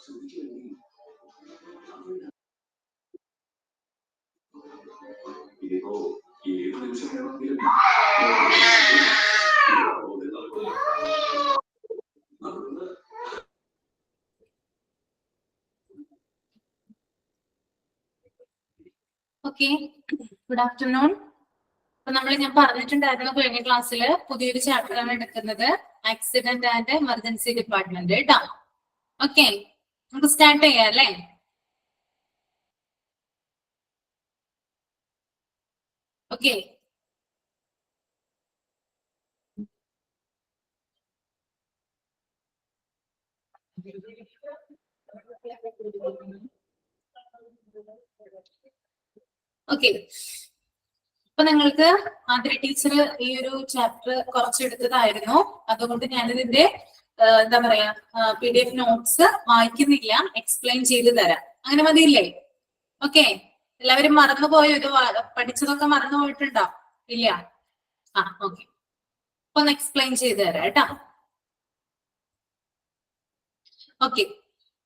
Okay, good afternoon. അപ്പൊ ഞാൻ പറഞ്ഞിട്ടുണ്ടായിരുന്നു കഴിഞ്ഞ ക്ലാസ്സിൽ പുതിയൊരു ചാപ്റ്റർ ആണ് എടുക്കുന്നത്, ആക്സിഡന്റ് ആൻഡ് എമർജൻസി ഡിപ്പാർട്ട്മെന്റ് കേട്ടോ. ഓക്കെ, നമുക്ക് സ്റ്റാർട്ട് ചെയ്യാം അല്ലേ? Okay, okay. അപ്പൊ നിങ്ങൾക്ക് ആതിര ടീച്ചർ ഈ ഒരു ചാപ്റ്റർ കുറച്ചെടുത്തതായിരുന്നു, അതുകൊണ്ട് ഞാനിതിന്റെ എന്താ പറയാ PDF നോട്ട്സ് വായിക്കുന്നില്ല, എക്സ്പ്ലെയിൻ ചെയ്ത് തരാം. അങ്ങനെ മതിയില്ലേ? ഓക്കെ, എല്ലാവരും മറന്നുപോയോ? ഇത് പഠിച്ചതൊക്കെ മറന്നു പോയിട്ടുണ്ടോ? ഇല്ല. ഓക്കെ, അപ്പൊ ഒന്ന് എക്സ്പ്ലെയിൻ ചെയ്ത് തരാം കേട്ടോ. ഓക്കെ,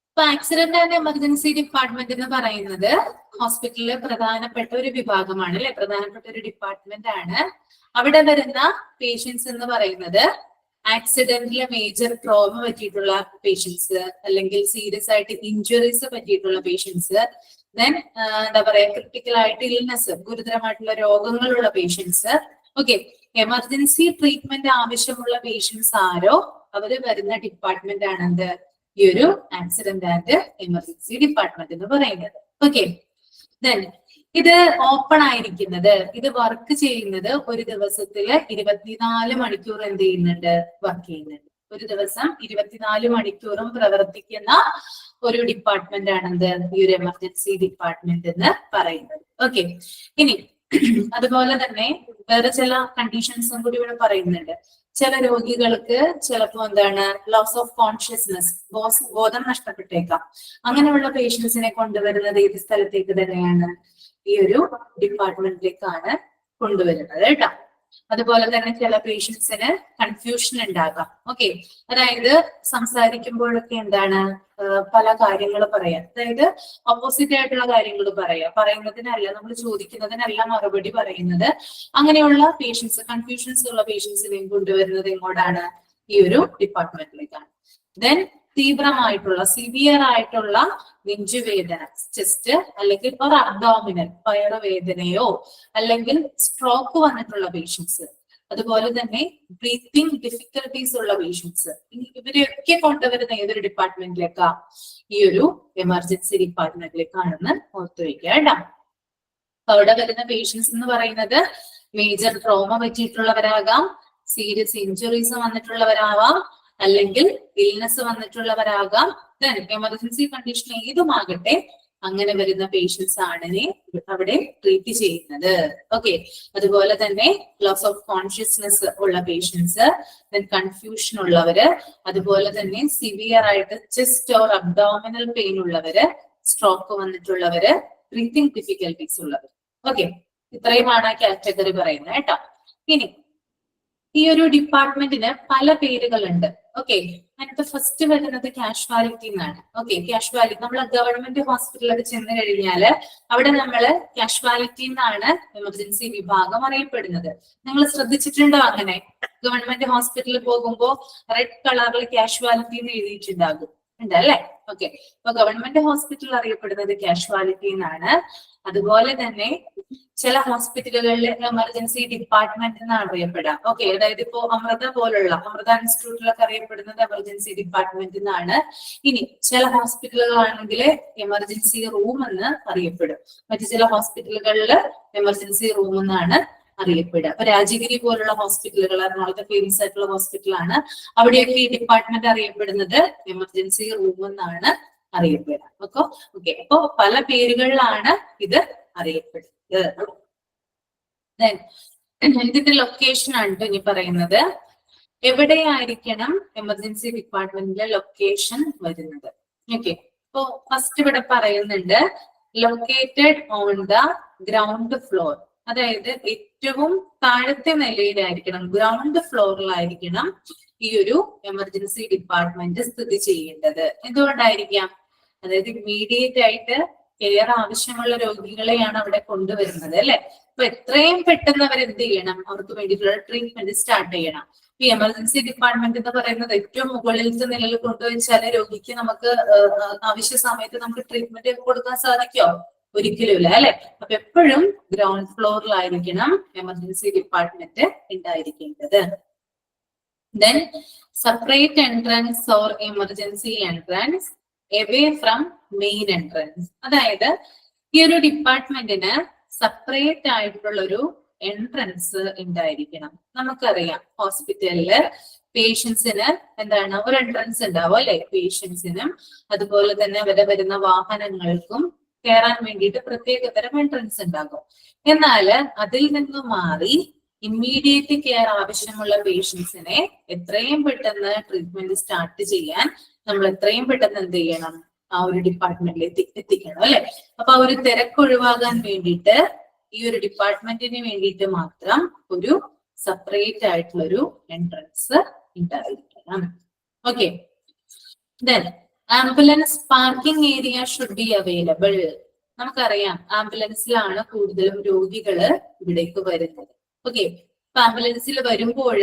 ഇപ്പൊ ആക്സിഡന്റ് ആൻഡ് എമർജൻസി ഡിപ്പാർട്ട്മെന്റ് എന്ന് പറയുന്നത് ഹോസ്പിറ്റലിലെ പ്രധാനപ്പെട്ട ഒരു വിഭാഗമാണ് അല്ലെ, പ്രധാനപ്പെട്ട ഒരു ഡിപ്പാർട്ട്മെന്റ് ആണ്. അവിടെ വരുന്ന പേഷ്യൻസ് എന്ന് പറയുന്നത് ആക്സിഡന്റിലെ മേജർ ട്രോമ പറ്റിയിട്ടുള്ള പേഷ്യൻസ്, അല്ലെങ്കിൽ സീരിയസ് ആയിട്ട് ഇഞ്ചുറീസ് പറ്റിയിട്ടുള്ള പേഷ്യൻസ്, ദെൻ എന്താ പറയാ ക്രിട്ടിക്കൽ ആയിട്ട് ഇൽനെസ്, ഗുരുതരമായിട്ടുള്ള രോഗങ്ങളുള്ള പേഷ്യൻസ്. ഓക്കെ, എമർജൻസി ട്രീറ്റ്മെന്റ് ആവശ്യമുള്ള പേഷ്യൻസ് ആരോ അവര് വരുന്ന ഡിപ്പാർട്ട്മെന്റ് ആണ് എന്ത്, ഈ ഒരു ആക്സിഡന്റ് ആൻഡ് എമർജൻസി ഡിപ്പാർട്ട്മെന്റ് എന്ന് പറയുന്നത്. ഓക്കെ, ദെൻ ഇത് ഓപ്പൺ ആയിരിക്കുന്നത്, ഇത് വർക്ക് ചെയ്യുന്നത് ഒരു ദിവസത്തില് 24 മണിക്കൂർ എന്ത് ചെയ്യുന്നുണ്ട്, വർക്ക് ചെയ്യുന്നുണ്ട്. ഒരു ദിവസം 24 മണിക്കൂറും പ്രവർത്തിക്കുന്ന ഒരു ഡിപ്പാർട്ട്മെന്റ് ആണെന്ത്, ഈ ഒരു എമർജൻസി ഡിപ്പാർട്ട്മെന്റ് എന്ന് പറയുന്നത്. ഓക്കെ, ഇനി അതുപോലെ തന്നെ വേറെ ചില കണ്ടീഷൻസും കൂടി ഇവിടെ പറയുന്നുണ്ട്. ചില രോഗികൾക്ക് ചിലപ്പോ എന്താണ് ലോസ് ഓഫ് കോൺഷ്യസ്നെസ്, ബോധം നഷ്ടപ്പെട്ടേക്കാം. അങ്ങനെയുള്ള പേഷ്യൻസിനെ കൊണ്ടുവരുന്നത് ഏത് സ്ഥലത്തേക്ക് തന്നെയാണ്, ഈ ഒരു ഡിപ്പാർട്ട്മെന്റിലേക്കാണ് കൊണ്ടുവരുന്നത് കേട്ടോ. അതുപോലെ തന്നെ ചില പേഷ്യൻസിന് കൺഫ്യൂഷൻ ഉണ്ടാകാം. ഓക്കെ, അതായത് സംസാരിക്കുമ്പോഴൊക്കെ എന്താണ് പല കാര്യങ്ങൾ പറയാം, അതായത് ഓപ്പോസിറ്റ് ആയിട്ടുള്ള കാര്യങ്ങൾ പറയുന്നതിനല്ല, നമ്മൾ ചോദിക്കുന്നതിനല്ല മറുപടി പറയുന്നത്. അങ്ങനെയുള്ള പേഷ്യൻസ്, കൺഫ്യൂഷൻസ് ഉള്ള പേഷ്യൻസിനെയും കൊണ്ടുവരുന്നത് എങ്ങോട്ടാണ്, ഈ ഒരു ഡിപ്പാർട്ട്മെന്റിലേക്കാണ്. ദെൻ തീവ്രമായിട്ടുള്ള സിവിയർ ആയിട്ടുള്ള നെഞ്ചുവേദന, ചെസ്റ്റ് അല്ലെങ്കിൽ ഒരു അബ്ഡോമിനൽ വയറുവേദനയോ അല്ലെങ്കിൽ സ്ട്രോക്ക് വന്നിട്ടുള്ള പേഷ്യൻസ്, അതുപോലെ തന്നെ ബ്രീത്തിങ് ഡിഫിക്കൽട്ടീസ് ഉള്ള പേഷ്യൻസ്, ഇവരെയൊക്കെ കൊണ്ടുവരുന്ന ഏതൊരു ഡിപ്പാർട്ട്മെന്റിലേക്കാ, ഈ ഒരു എമർജൻസി ഡിപ്പാർട്ട്മെന്റിലേക്കാണെന്ന് ഓർത്തു വയ്ക്കുക കേട്ടോ. അവിടെ വരുന്ന പേഷ്യൻസ് എന്ന് പറയുന്നത് മേജർ ട്രോമ പറ്റിയിട്ടുള്ളവരാകാം, സീരിയസ് ഇഞ്ചുറീസ് വന്നിട്ടുള്ളവരാവാം, അല്ലെങ്കിൽ ഇൽനെസ് വന്നിട്ടുള്ളവരാകാം. ദെൻ എമർജൻസി കണ്ടീഷൻ ഏതുമാകട്ടെ, അങ്ങനെ വരുന്ന പേഷ്യൻസ് ആണ് അവിടെ ട്രീറ്റ് ചെയ്യുന്നത്. ഓക്കെ, അതുപോലെ തന്നെ ലോസ് ഓഫ് കോൺഷ്യസ്നെസ് ഉള്ള പേഷ്യൻസ്, ദെൻ കൺഫ്യൂഷൻ ഉള്ളവര്, അതുപോലെ തന്നെ സിവിയർ ആയിട്ട് ചെസ്റ്റ് ഓർ അബ്ഡോമിനൽ പെയിൻ ഉള്ളവര്, സ്ട്രോക്ക് വന്നിട്ടുള്ളവര്, ബ്രീത്തിങ് ഡിഫിക്കൽട്ടീസ് ഉള്ളവർ. ഓക്കെ, ഇത്രയുമാണ് ആ കാറ്റഗറി പറയുന്നത് കേട്ടോ. ഇനി ഈ ഒരു ഡിപ്പാർട്ട്മെന്റിന് പല പേരുകളുണ്ട്. ഓക്കെ, അതിനകത്ത് ഫസ്റ്റ് വരുന്നത് കാഷ്വാലിറ്റി എന്നാണ്. ഓക്കെ, കാഷ്വാലിറ്റി നമ്മൾ ഗവൺമെന്റ് ഹോസ്പിറ്റലിലൊക്കെ ചെന്ന് കഴിഞ്ഞാല് അവിടെ നമ്മള് കാഷ്വാലിറ്റി എന്നാണ് എമർജൻസി വിഭാഗം അറിയപ്പെടുന്നത്. നിങ്ങൾ ശ്രദ്ധിച്ചിട്ടുണ്ടോ? അങ്ങനെ ഗവൺമെന്റ് ഹോസ്പിറ്റലിൽ പോകുമ്പോൾ റെഡ് കളറിൽ കാഷ്വാലിറ്റി എന്ന് എഴുതിയിട്ടുണ്ടാകും, ഉണ്ടല്ലേ? ഓക്കെ, അപ്പൊ ഗവൺമെന്റ് ഹോസ്പിറ്റൽ അറിയപ്പെടുന്നത് കാഷ്വാലിറ്റി എന്നാണ്. അതുപോലെ തന്നെ ചില ഹോസ്പിറ്റലുകളിൽ എമർജൻസി ഡിപ്പാർട്ട്മെന്റ് എന്നാണ് അറിയപ്പെടുക. ഓക്കെ, അതായത് ഇപ്പോ അമൃത ഇൻസ്റ്റിറ്റ്യൂട്ടിലൊക്കെ അറിയപ്പെടുന്നത് എമർജൻസി ഡിപ്പാർട്ട്മെന്റ് എന്നാണ്. ഇനി ചില ഹോസ്പിറ്റലുകളാണെങ്കിൽ എമർജൻസി റൂം എന്ന് അറിയപ്പെടും, മറ്റു ചില ഹോസ്പിറ്റലുകളിൽ എമർജൻസി റൂം എന്നാണ് അറിയപ്പെടുക. അപ്പൊ രാജഗിരി പോലുള്ള ഹോസ്പിറ്റലുകൾ, എറണാകുളത്തെ ഫേമസ് ആയിട്ടുള്ള ഹോസ്പിറ്റലാണ്, അവിടെയൊക്കെ ഈ ഡിപ്പാർട്ട്മെന്റ് അറിയപ്പെടുന്നത് എമർജൻസി റൂം എന്നാണ് അറിയപ്പെടുക. ഓക്കെ, അപ്പൊ പല പേരുകളിലാണ് ഇത് അറിയപ്പെടുന്നത്. ഇതിന്റെ ലൊക്കേഷൻ ആണ് ഇനി പറയുന്നത്. എവിടെയായിരിക്കണം എമർജൻസി ഡിപ്പാർട്ട്മെന്റിലെ ലൊക്കേഷൻ വരുന്നത്? ഓക്കെ, അപ്പൊ ഫസ്റ്റ് ഇവിടെ പറയുന്നുണ്ട് located on the ground floor, അതായത് ഏറ്റവും താഴത്തെ നിലയിലായിരിക്കണം, ഗ്രൗണ്ട് ഫ്ലോറിലായിരിക്കണം ഈ ഒരു എമർജൻസി ഡിപ്പാർട്ട്മെന്റ് സ്ഥിതി ചെയ്യേണ്ടത്. എന്തുകൊണ്ടായിരിക്കാം? അതായത് ഇമ്മീഡിയറ്റ് ആയിട്ട് കെയർ ആവശ്യമുള്ള രോഗികളെയാണ് അവിടെ കൊണ്ടുവരുന്നത് അല്ലെ. അപ്പൊ എത്രയും പെട്ടെന്ന് അവർ എന്ത് ചെയ്യണം, അവർക്ക് വേണ്ടിയിട്ടുള്ള ട്രീറ്റ്മെന്റ് സ്റ്റാർട്ട് ചെയ്യണം. ഈ എമർജൻസി ഡിപ്പാർട്ട്മെന്റ് എന്ന് പറയുന്നത് ഏറ്റവും മുകളിലത്തെ നിലയിൽ കൊണ്ടുവച്ചാല് രോഗിക്ക് നമുക്ക് ആവശ്യ സമയത്ത് നമുക്ക് ട്രീറ്റ്മെന്റ് കൊടുക്കാൻ സാധിക്കോ? ഒരിക്കലും ഇല്ല അല്ലെ. അപ്പൊ എപ്പോഴും ഗ്രൗണ്ട് ഫ്ലോറിലായിരിക്കണം എമർജൻസി ഡിപ്പാർട്ട്മെന്റ് ഉണ്ടായിരിക്കേണ്ടത്. Then separate entrance or emergency entrance away from main entrance. അതായത് ഈ ഒരു ഡിപ്പാർട്ട്മെന്റിന് സെപ്പറേറ്റ് ആയിട്ടുള്ള ഒരു എൻട്രൻസ് ഉണ്ടായിരിക്കണം. നമുക്കറിയാം ഹോസ്പിറ്റലില് പേഷ്യൻസിന് എന്താണ് ഒരു എൻട്രൻസ് ഉണ്ടാവും അല്ലെ. പേഷ്യൻസിനും അതുപോലെ തന്നെ അവരെ വരുന്ന വാഹനങ്ങൾക്കും കയറാൻ വേണ്ടിയിട്ട് പ്രത്യേകതരം എൻട്രൻസ് ഉണ്ടാകും. എന്നാൽ അതിൽ നിന്ന് മാറി ഇമ്മീഡിയറ്റ് കെയർ ആവശ്യമുള്ള പേഷ്യൻസിനെ എത്രയും പെട്ടെന്ന് ട്രീറ്റ്മെന്റ് സ്റ്റാർട്ട് ചെയ്യാൻ നമ്മൾ എത്രയും പെട്ടെന്ന് എന്ത് ചെയ്യണം, ആ ഒരു ഡിപ്പാർട്ട്മെന്റിലേക്ക് എത്തിക്കണം അല്ലെ. അപ്പൊ ആ ഒരു തിരക്ക് ഒഴിവാകാൻ വേണ്ടിയിട്ട് ഈ ഒരു ഡിപ്പാർട്ട്മെന്റിന് വേണ്ടിയിട്ട് മാത്രം ഒരു സെപ്പറേറ്റ് ആയിട്ടുള്ള ഒരു എൻട്രൻസ് ഉണ്ടായിരിക്കണം. Okay. Then ambulance parking area should be available. നമുക്കറിയാം ആംബുലൻസിലാണ് കൂടുതലും രോഗികള് ഇവിടേക്ക് വരുന്നത്. ഓക്കെ. അപ്പൊ ആംബുലൻസിൽ വരുമ്പോൾ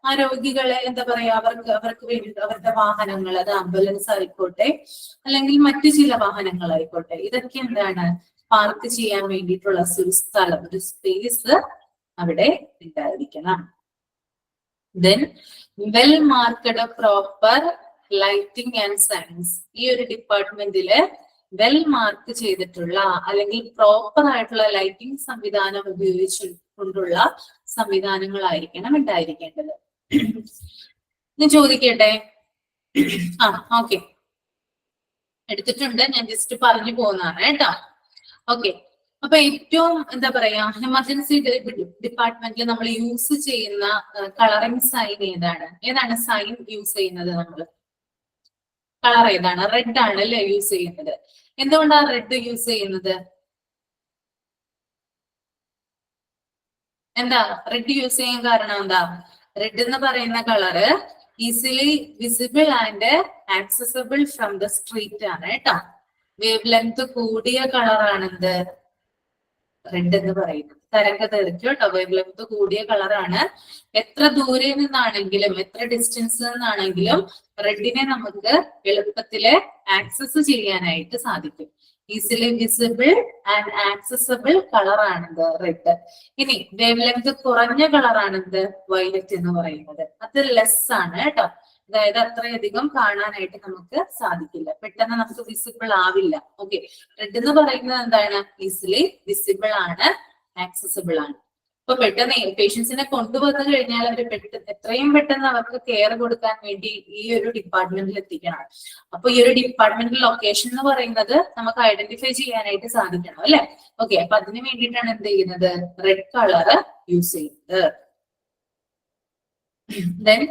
ആ രോഗികളെ എന്താ പറയാ, അവർക്ക് വേണ്ടിയിട്ട് അവരുടെ വാഹനങ്ങൾ, അത് ആംബുലൻസ് ആയിക്കോട്ടെ അല്ലെങ്കിൽ മറ്റു ചില വാഹനങ്ങളായിക്കോട്ടെ, ഇതൊക്കെ എന്താണ് പാർക്ക് ചെയ്യാൻ വേണ്ടിയിട്ടുള്ള ഒരു സ്ഥലം, ഒരു സ്പേസ് അവിടെ ഉണ്ടായിരിക്കണം. Then well marked proper lighting and signs. ഈ ഒരു ഡിപ്പാർട്ട്മെന്റില് വെൽ മാർക്ക് ചെയ്തിട്ടുള്ള അല്ലെങ്കിൽ പ്രോപ്പർ ആയിട്ടുള്ള ലൈറ്റിംഗ് സംവിധാനം ഉപയോഗിച്ചുകൊണ്ടുള്ള സംവിധാനങ്ങളായിരിക്കണം ഉണ്ടായിരിക്കേണ്ടത്. ഞാൻ ചോദിക്കട്ടെ? ആ ഓക്കെ, എടുത്തിട്ടുണ്ട്, ഞാൻ ജസ്റ്റ് പറഞ്ഞു പോകുന്നതാണ് കേട്ടോ. ഓക്കെ. അപ്പൊ ഏറ്റവും എന്താ പറയാ, എമർജൻസി ഡിപ്പാർട്ട്മെന്റിൽ നമ്മൾ യൂസ് ചെയ്യുന്ന കളറിംഗ് സൈൻ ഏതാണ്? ഏതാണ് സൈൻ യൂസ് ചെയ്യുന്നത്? നമ്മൾ കളർ ഏതാണ്? റെഡ് ആണ് അല്ലെ യൂസ് ചെയ്യുന്നത്. എന്തുകൊണ്ടാണ് റെഡ് യൂസ് ചെയ്യുന്നത്? എന്താ റെഡ് യൂസ് ചെയ്യാൻ കാരണം? എന്താ? റെഡ് എന്ന് പറയുന്ന colour easily visible and accessible from the street ആണ് കേട്ടോ. വേവ് ലെങ്ത് കൂടിയ കളറാണെന്ത്? റെഡ് എന്ന് പറയുന്നത്. തരംഗ ദൈർഘ്യം കേട്ടോ, വേവ് ലെങ്ത് കൂടിയ കളറാണ്. എത്ര ദൂരെ നിന്നാണെങ്കിലും എത്ര ഡിസ്റ്റൻസ് നിന്നാണെങ്കിലും റെഡിനെ നമുക്ക് എളുപ്പത്തില് ആക്സസ് ചെയ്യാനായിട്ട് സാധിക്കും. ഈസിലി വിസിബിൾ ആൻഡ് ആക്സസിബിൾ കളറാണെന്ത്? റെഡ്. ഇനി വേവ് ലെങ്ത് കുറഞ്ഞ കളറാണെന്ത്? വയലറ്റ് എന്ന് പറയുന്നത്. അത് ലെസ് ആണ് കേട്ടോ. അതായത് അത്രയധികം കാണാനായിട്ട് നമുക്ക് സാധിക്കില്ല, പെട്ടെന്ന് നമുക്ക് വിസിബിൾ ആവില്ല. ഓക്കെ. റെഡ് എന്ന് പറയുന്നത് എന്താണ്? ഈസിലി വിസിബിൾ ആണ്, ആക്സസിബിൾ ആണ്. അപ്പൊ പെട്ടെന്ന് പേഷ്യൻസിനെ കൊണ്ടുവന്നു കഴിഞ്ഞാൽ അവർ എത്രയും പെട്ടെന്ന് അവർക്ക് കെയർ കൊടുക്കാൻ വേണ്ടി ഈ ഒരു ഡിപ്പാർട്ട്മെന്റിൽ എത്തിക്കണം. അപ്പൊ ഈ ഒരു ഡിപ്പാർട്ട്മെന്റൽ ലൊക്കേഷൻ എന്ന് പറയുന്നത് നമുക്ക് ഐഡന്റിഫൈ ചെയ്യാനായിട്ട് സാധിക്കണം അല്ലെ. ഓക്കെ. അപ്പൊ അതിന് വേണ്ടിയിട്ടാണ് എന്ത് ചെയ്യുന്നത്? റെഡ് കളർ യൂസ് ചെയ്യുന്നത്. Then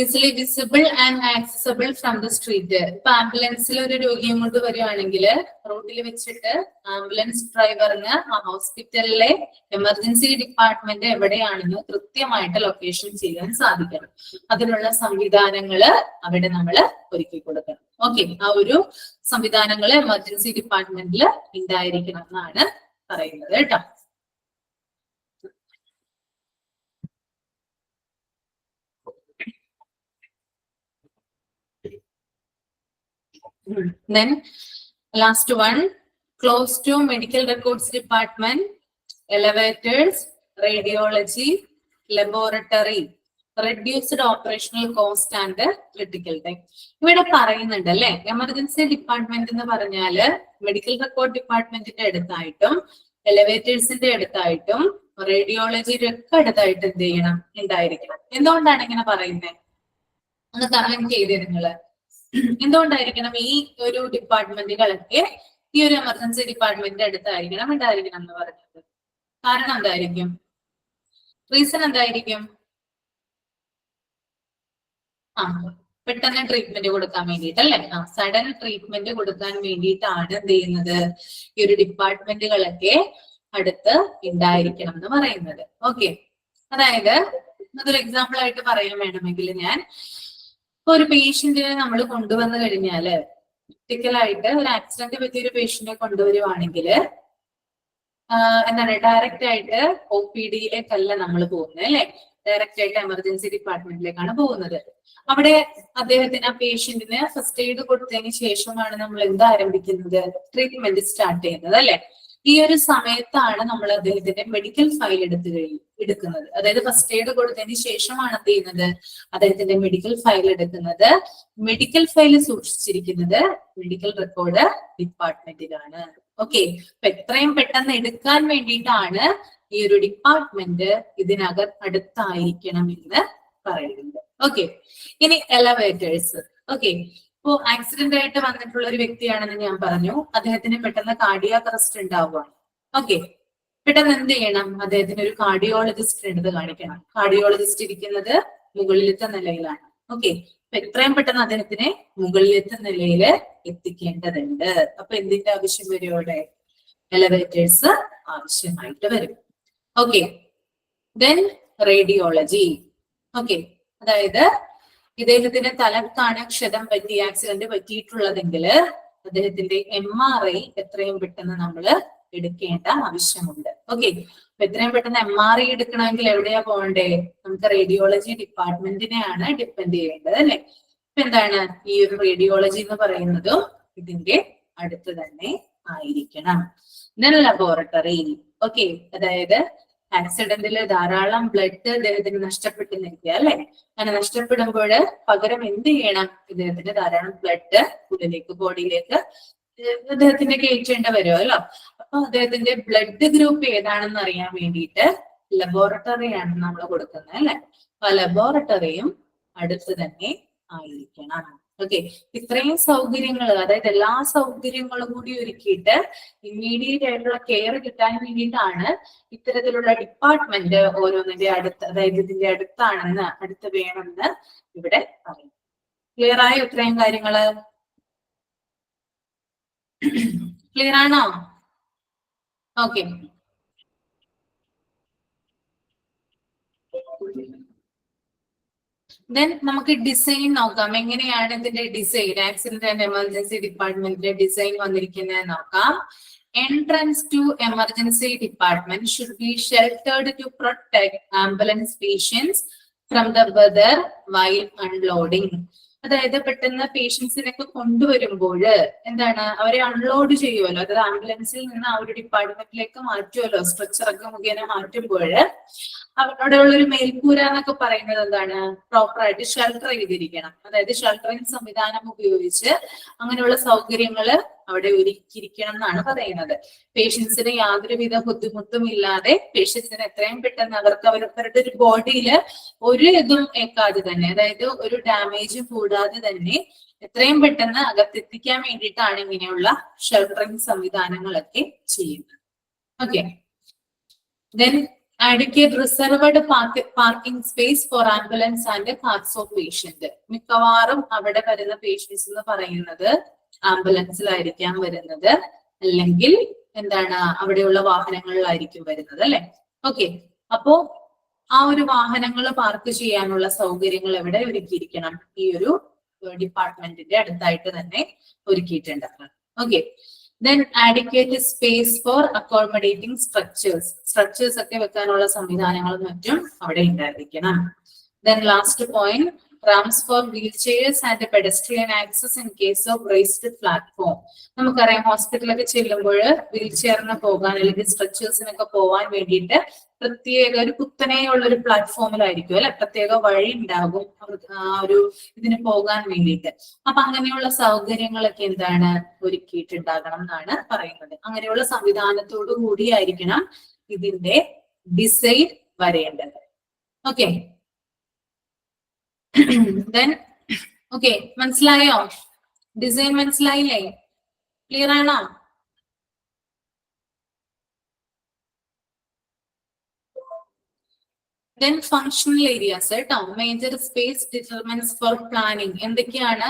easily visible and accessible from the street. ഇപ്പൊ ആംബുലൻസിൽ ഒരു രോഗിയെ കൊണ്ട് വരുവാണെങ്കിൽ റോഡിൽ വെച്ചിട്ട് ആംബുലൻസ് ഡ്രൈവറിന് ആ ഹോസ്പിറ്റലിലെ എമർജൻസി ഡിപ്പാർട്ട്മെന്റ് എവിടെയാണെന്ന് കൃത്യമായിട്ട് ലൊക്കേഷൻ ചെയ്യാൻ സാധിക്കണം. അതിനുള്ള സംവിധാനങ്ങള് അവിടെ നമ്മൾ ഒരുക്കി കൊടുക്കണം. ഓക്കെ. ആ ഒരു സംവിധാനങ്ങള് എമർജൻസി ഡിപ്പാർട്ട്മെന്റിൽ ഉണ്ടായിരിക്കണം എന്നാണ് പറയുന്നത് കേട്ടോ. Then last one, close to medical records department, elevators, radiology, laboratory, reduced operational cost and critical time. ഇവിടെ പറയുന്നുണ്ട് അല്ലെ, എമർജൻസി ഡിപ്പാർട്ട്മെന്റ് എന്ന് പറഞ്ഞാല് മെഡിക്കൽ റെക്കോർഡ് ഡിപ്പാർട്ട്മെന്റിന്റെ അടുത്തായിട്ടും എലിവേറ്റേഴ്സിന്റെ അടുത്തായിട്ടും റേഡിയോളജിയുടെ ഒക്കെ അടുത്തായിട്ട് എന്ത് ചെയ്യണം? ഉണ്ടായിരിക്കണം. എന്തുകൊണ്ടാണ് ഇങ്ങനെ പറയുന്നത്? ഒന്ന് കമന്റ് ചെയ്തേ നിങ്ങള്. എന്തുകൊണ്ടായിരിക്കണം ഈ ഒരു ഡിപ്പാർട്ട്മെന്റുകളൊക്കെ ഈ ഒരു എമർജൻസി ഡിപ്പാർട്ട്മെന്റിന്റെ അടുത്തായിരിക്കണം ഉണ്ടായിരിക്കണം എന്ന് പറഞ്ഞത്? കാരണം എന്തായിരിക്കും? റീസൺ എന്തായിരിക്കും? പെട്ടെന്ന് ട്രീറ്റ്മെന്റ് കൊടുക്കാൻ വേണ്ടിയിട്ട് അല്ലെ. സഡൻ ട്രീറ്റ്മെന്റ് കൊടുക്കാൻ വേണ്ടിയിട്ടാണ് എന്ത് ചെയ്യുന്നത്? ഈ ഒരു ഡിപ്പാർട്ട്മെന്റുകളൊക്കെ അടുത്ത് ഉണ്ടായിരിക്കണം എന്ന് പറയുന്നത്. ഓക്കെ. അതായത് അതൊരു എക്സാമ്പിൾ ആയിട്ട് പറയാൻ വേണമെങ്കിൽ, ഞാൻ ഒരു പേഷ്യന്റിനെ നമ്മൾ കൊണ്ടുവന്നു കഴിഞ്ഞാല് ക്രിട്ടിക്കലായിട്ട് ഒരു ആക്സിഡന്റ് പറ്റിയ ഒരു പേഷ്യന്റിനെ കൊണ്ടുവരുവാണെങ്കിൽ എന്താണ് ഡയറക്റ്റ് ആയിട്ട് OPD-യിലേക്കല്ല നമ്മൾ പോകുന്നത് അല്ലെ, ഡയറക്റ്റ് ആയിട്ട് എമർജൻസി ഡിപ്പാർട്ട്മെന്റിലേക്കാണ് പോകുന്നത്. അവിടെ അദ്ദേഹത്തിന് ആ പേഷ്യന്റിന് ഫസ്റ്റ് എയ്ഡ് കൊടുത്തതിന് ശേഷമാണ് നമ്മൾ എന്ത് ആരംഭിക്കുന്നത്, ട്രീറ്റ്മെന്റ് സ്റ്റാർട്ട് ചെയ്യുന്നത് അല്ലെ. ഈ ഒരു സമയത്താണ് നമ്മൾ അദ്ദേഹത്തിന്റെ മെഡിക്കൽ ഫയൽ എടുക്കുന്നത്. അതായത് ഫസ്റ്റ് എയ്ഡ് കൊടുത്തതിന് ശേഷമാണ് എന്ത് ചെയ്യുന്നത്, അദ്ദേഹത്തിന്റെ മെഡിക്കൽ ഫയൽ എടുക്കുന്നത്. മെഡിക്കൽ ഫയൽ സൂക്ഷിച്ചിരിക്കുന്നത് മെഡിക്കൽ റെക്കോർഡ് ഡിപ്പാർട്ട്മെന്റിലാണ്. ഓക്കെ, അപ്പൊ എത്രയും പെട്ടെന്ന് എടുക്കാൻ വേണ്ടിയിട്ടാണ് ഈ ഒരു ഡിപ്പാർട്ട്മെന്റ് അടുത്തായിരിക്കണം എന്ന് പറയുന്നത്. ഓക്കെ, ഇനി എലവേറ്റേഴ്സ്. ഓക്കെ, ഇപ്പോ ആക്സിഡന്റ് ആയിട്ട് വന്നിട്ടുള്ള ഒരു വ്യക്തിയാണെന്ന് ഞാൻ പറഞ്ഞു. അദ്ദേഹത്തിന് പെട്ടെന്ന് കാർഡിയാക് അറസ്റ്റ് ഉണ്ടാവുകയാണ്. ഓക്കെ, പെട്ടെന്ന് എന്ത് ചെയ്യണം, അദ്ദേഹത്തിന് ഒരു കാർഡിയോളജിസ്റ്റ് എടുത്ത് കാണിക്കണം. കാർഡിയോളജിസ്റ്റ് ഇരിക്കുന്നത് മുകളിലത്തെ നിലയിലാണ്. ഓക്കെ, എത്രയും പെട്ടെന്ന് അദ്ദേഹത്തിനെ മുകളിലത്തെ നിലയിൽ എത്തിക്കേണ്ടതുണ്ട്. അപ്പൊ എന്തിന്റെ ആവശ്യം വരും, ഇവിടെ എലവേറ്റേഴ്സ് ആവശ്യമായിട്ട് വരും. Okay, then radiology. ഓക്കെ, അതായത് ഇദ്ദേഹത്തിന്റെ തലക്കാണ് ക്ഷതം പറ്റി ആക്സിഡന്റ് പറ്റിയിട്ടുള്ളതെങ്കിൽ അദ്ദേഹത്തിന്റെ MRI എത്രയും പെട്ടെന്ന് നമ്മൾ എടുക്കേണ്ട ആവശ്യമുണ്ട്. ഓക്കെ, അപ്പൊ എത്രയും പെട്ടെന്ന് MRI എടുക്കണമെങ്കിൽ എവിടെയാ പോകണ്ടേ, നമുക്ക് റേഡിയോളജി ഡിപ്പാർട്ട്മെന്റിനെയാണ് ഡിപ്പെൻഡ് ചെയ്യേണ്ടത് അല്ലെ. ഇപ്പൊ എന്താണ് ഈ ഒരു റേഡിയോളജി എന്ന് പറയുന്നതും ഇതിന്റെ അടുത്ത് തന്നെ ആയിരിക്കണം. Then laboratory. ഓക്കെ, അതായത് ആക്സിഡന്റിൽ ധാരാളം ബ്ലഡ് അദ്ദേഹത്തിന് നഷ്ടപ്പെട്ടു നിൽക്കുക അല്ലെ. അങ്ങനെ നഷ്ടപ്പെടുമ്പോൾ പകരം എന്ത് ചെയ്യണം, ഇദ്ദേഹത്തിന് ധാരാളം ബ്ലഡ് ഉള്ളിലേക്ക് ബോഡിയിലേക്ക് അദ്ദേഹത്തിന്റെ കയറ്റേണ്ട വരുമല്ലോ. അപ്പൊ അദ്ദേഹത്തിന്റെ ബ്ലഡ് ഗ്രൂപ്പ് ഏതാണെന്ന് അറിയാൻ വേണ്ടിയിട്ട് ലബോറട്ടറിയാണ് നമ്മൾ കൊടുക്കുന്നത് അല്ലെ. അപ്പൊ ലബോറട്ടറിയും അടുത്ത് തന്നെ ആയിരിക്കണം. ഓക്കെ, ഇത്രയും സൗകര്യങ്ങൾ, അതായത് എല്ലാ സൗകര്യങ്ങളും കൂടി ഒരുക്കിയിട്ട് ഇമ്മീഡിയറ്റ് ആയിട്ടുള്ള കെയർ കിട്ടാൻ വേണ്ടിയിട്ടാണ് ഇത്തരത്തിലുള്ള ഡിപ്പാർട്ട്മെന്റ് ഓരോന്നിന്റെ അടുത്ത്, അതായത് ഇതിന്റെ അടുത്ത് വേണമെന്ന് ഇവിടെ പറയും. ക്ലിയർ ആയോ ഇത്രയും കാര്യങ്ങള്? ക്ലിയർ ആണോ? ഓക്കെ, ദെൻ നമുക്ക് ഡിസൈൻ നോക്കാം. എങ്ങനെയാണ് ഇതിന്റെ ഡിസൈൻ, ആക്സിഡന്റ് ആൻഡ് എമർജൻസി ഡിപ്പാർട്ട്മെന്റിന്റെ ഡിസൈൻ വന്നിരിക്കുന്നത് നോക്കാം. Entrance to emergency department should be sheltered to protect ambulance patients from the weather while unloading. അതായത് പെട്ടെന്ന് പേഷ്യൻസിനൊക്കെ കൊണ്ടുവരുമ്പോൾ എന്താണ്, അവരെ അൺലോഡ് ചെയ്യുമല്ലോ, അതായത് ആംബുലൻസിൽ നിന്ന് ആ ഒരു ഡിപ്പാർട്ട്മെന്റിലേക്ക് മാറ്റുമല്ലോ, സ്ട്രെച്ചറൊക്കെ മുഖേന മാറ്റുമ്പോൾ അവിടെയുള്ള ഒരു മേൽക്കൂര എന്നൊക്കെ പറയുന്നത് എന്താണ്, പ്രോപ്പർ ആയിട്ട് ഷെൽട്ടർ ചെയ്തിരിക്കണം. അതായത് ഷെൽട്ടറിംഗ് സംവിധാനം ഉപയോഗിച്ച് അങ്ങനെയുള്ള സൗകര്യങ്ങൾ അവിടെ ഒരുക്കിയിരിക്കണം എന്നാണ് പറയുന്നത്. പേഷ്യൻസിന് യാതൊരുവിധ ബുദ്ധിമുട്ടും ഇല്ലാതെ പേഷ്യൻസിന് എത്രയും പെട്ടെന്ന് അവരുടെ ഒരു ബോഡിയിൽ ഒരു ഇതും ഏക്കാതെ തന്നെ, അതായത് ഒരു ഡാമേജും കൂടാതെ തന്നെ എത്രയും പെട്ടെന്ന് അകത്തെത്തിക്കാൻ വേണ്ടിയിട്ടാണ് ഇങ്ങനെയുള്ള ഷെൽട്ടറിംഗ് സംവിധാനങ്ങളൊക്കെ ചെയ്യുന്നത്. Okay, then adequate reserved parking space for ambulance and cars of patient. മിക്കവാറും അവിടെ വരുന്ന പേഷ്യൻസ് എന്ന് പറയുന്നത് ആംബുലൻസിലായിരിക്കാം വരുന്നത്, അല്ലെങ്കിൽ എന്താണ് അവിടെയുള്ള വാഹനങ്ങളിലായിരിക്കും വരുന്നത് അല്ലെ. ഓക്കെ, അപ്പോ ആ ഒരു വാഹനങ്ങൾ പാർക്ക് ചെയ്യാനുള്ള സൗകര്യങ്ങൾ എവിടെ ഒരുക്കിയിരിക്കണം, ഈ ഒരു ഡിപ്പാർട്ട്മെന്റിന്റെ അടുത്തായിട്ട് തന്നെ ഒരുക്കിയിട്ടുണ്ടാക്കണം. Okay, then adequate space for accommodating structures ഒക്കെ വെക്കാനുള്ള സംവിധാനങ്ങളും മറ്റും അവിടെ ഉണ്ടായിരിക്കണം. Then last point, ramps for wheelchairs and pedestrian access in case of raised platform. നമുക്കറിയാം ഹോസ്പിറ്റലൊക്കെ ചെല്ലുമ്പോൾ വീൽ ചെയറിന് പോകാൻ അല്ലെങ്കിൽ സ്ട്രെച്ചേഴ്സിനൊക്കെ പോകാൻ വേണ്ടിയിട്ട് പ്രത്യേക ഒരു കുത്തനെയുള്ള ഒരു പ്ലാറ്റ്ഫോമിലായിരിക്കും അല്ലെ, പ്രത്യേക വഴി ഉണ്ടാകും ആ ഒരു ഇതിന് പോകാൻ വേണ്ടിയിട്ട്. അപ്പൊ അങ്ങനെയുള്ള സൗകര്യങ്ങളൊക്കെ എന്താണ് ഒരുക്കിയിട്ടുണ്ടാകണം എന്നാണ് പറയുന്നത്. അങ്ങനെയുള്ള സംവിധാനത്തോടു കൂടിയായിരിക്കണം ഇതിന്റെ ഡിസൈൻ വരേണ്ടത്. ഓക്കെ, then ഓക്കെ, മനസ്സിലായോ? ഡിസൈൻ മനസ്സിലായില്ലേ? ക്ലിയർ ആണോ? Then functional areas കേട്ടോ, major space determines for planning. എന്തൊക്കെയാണ്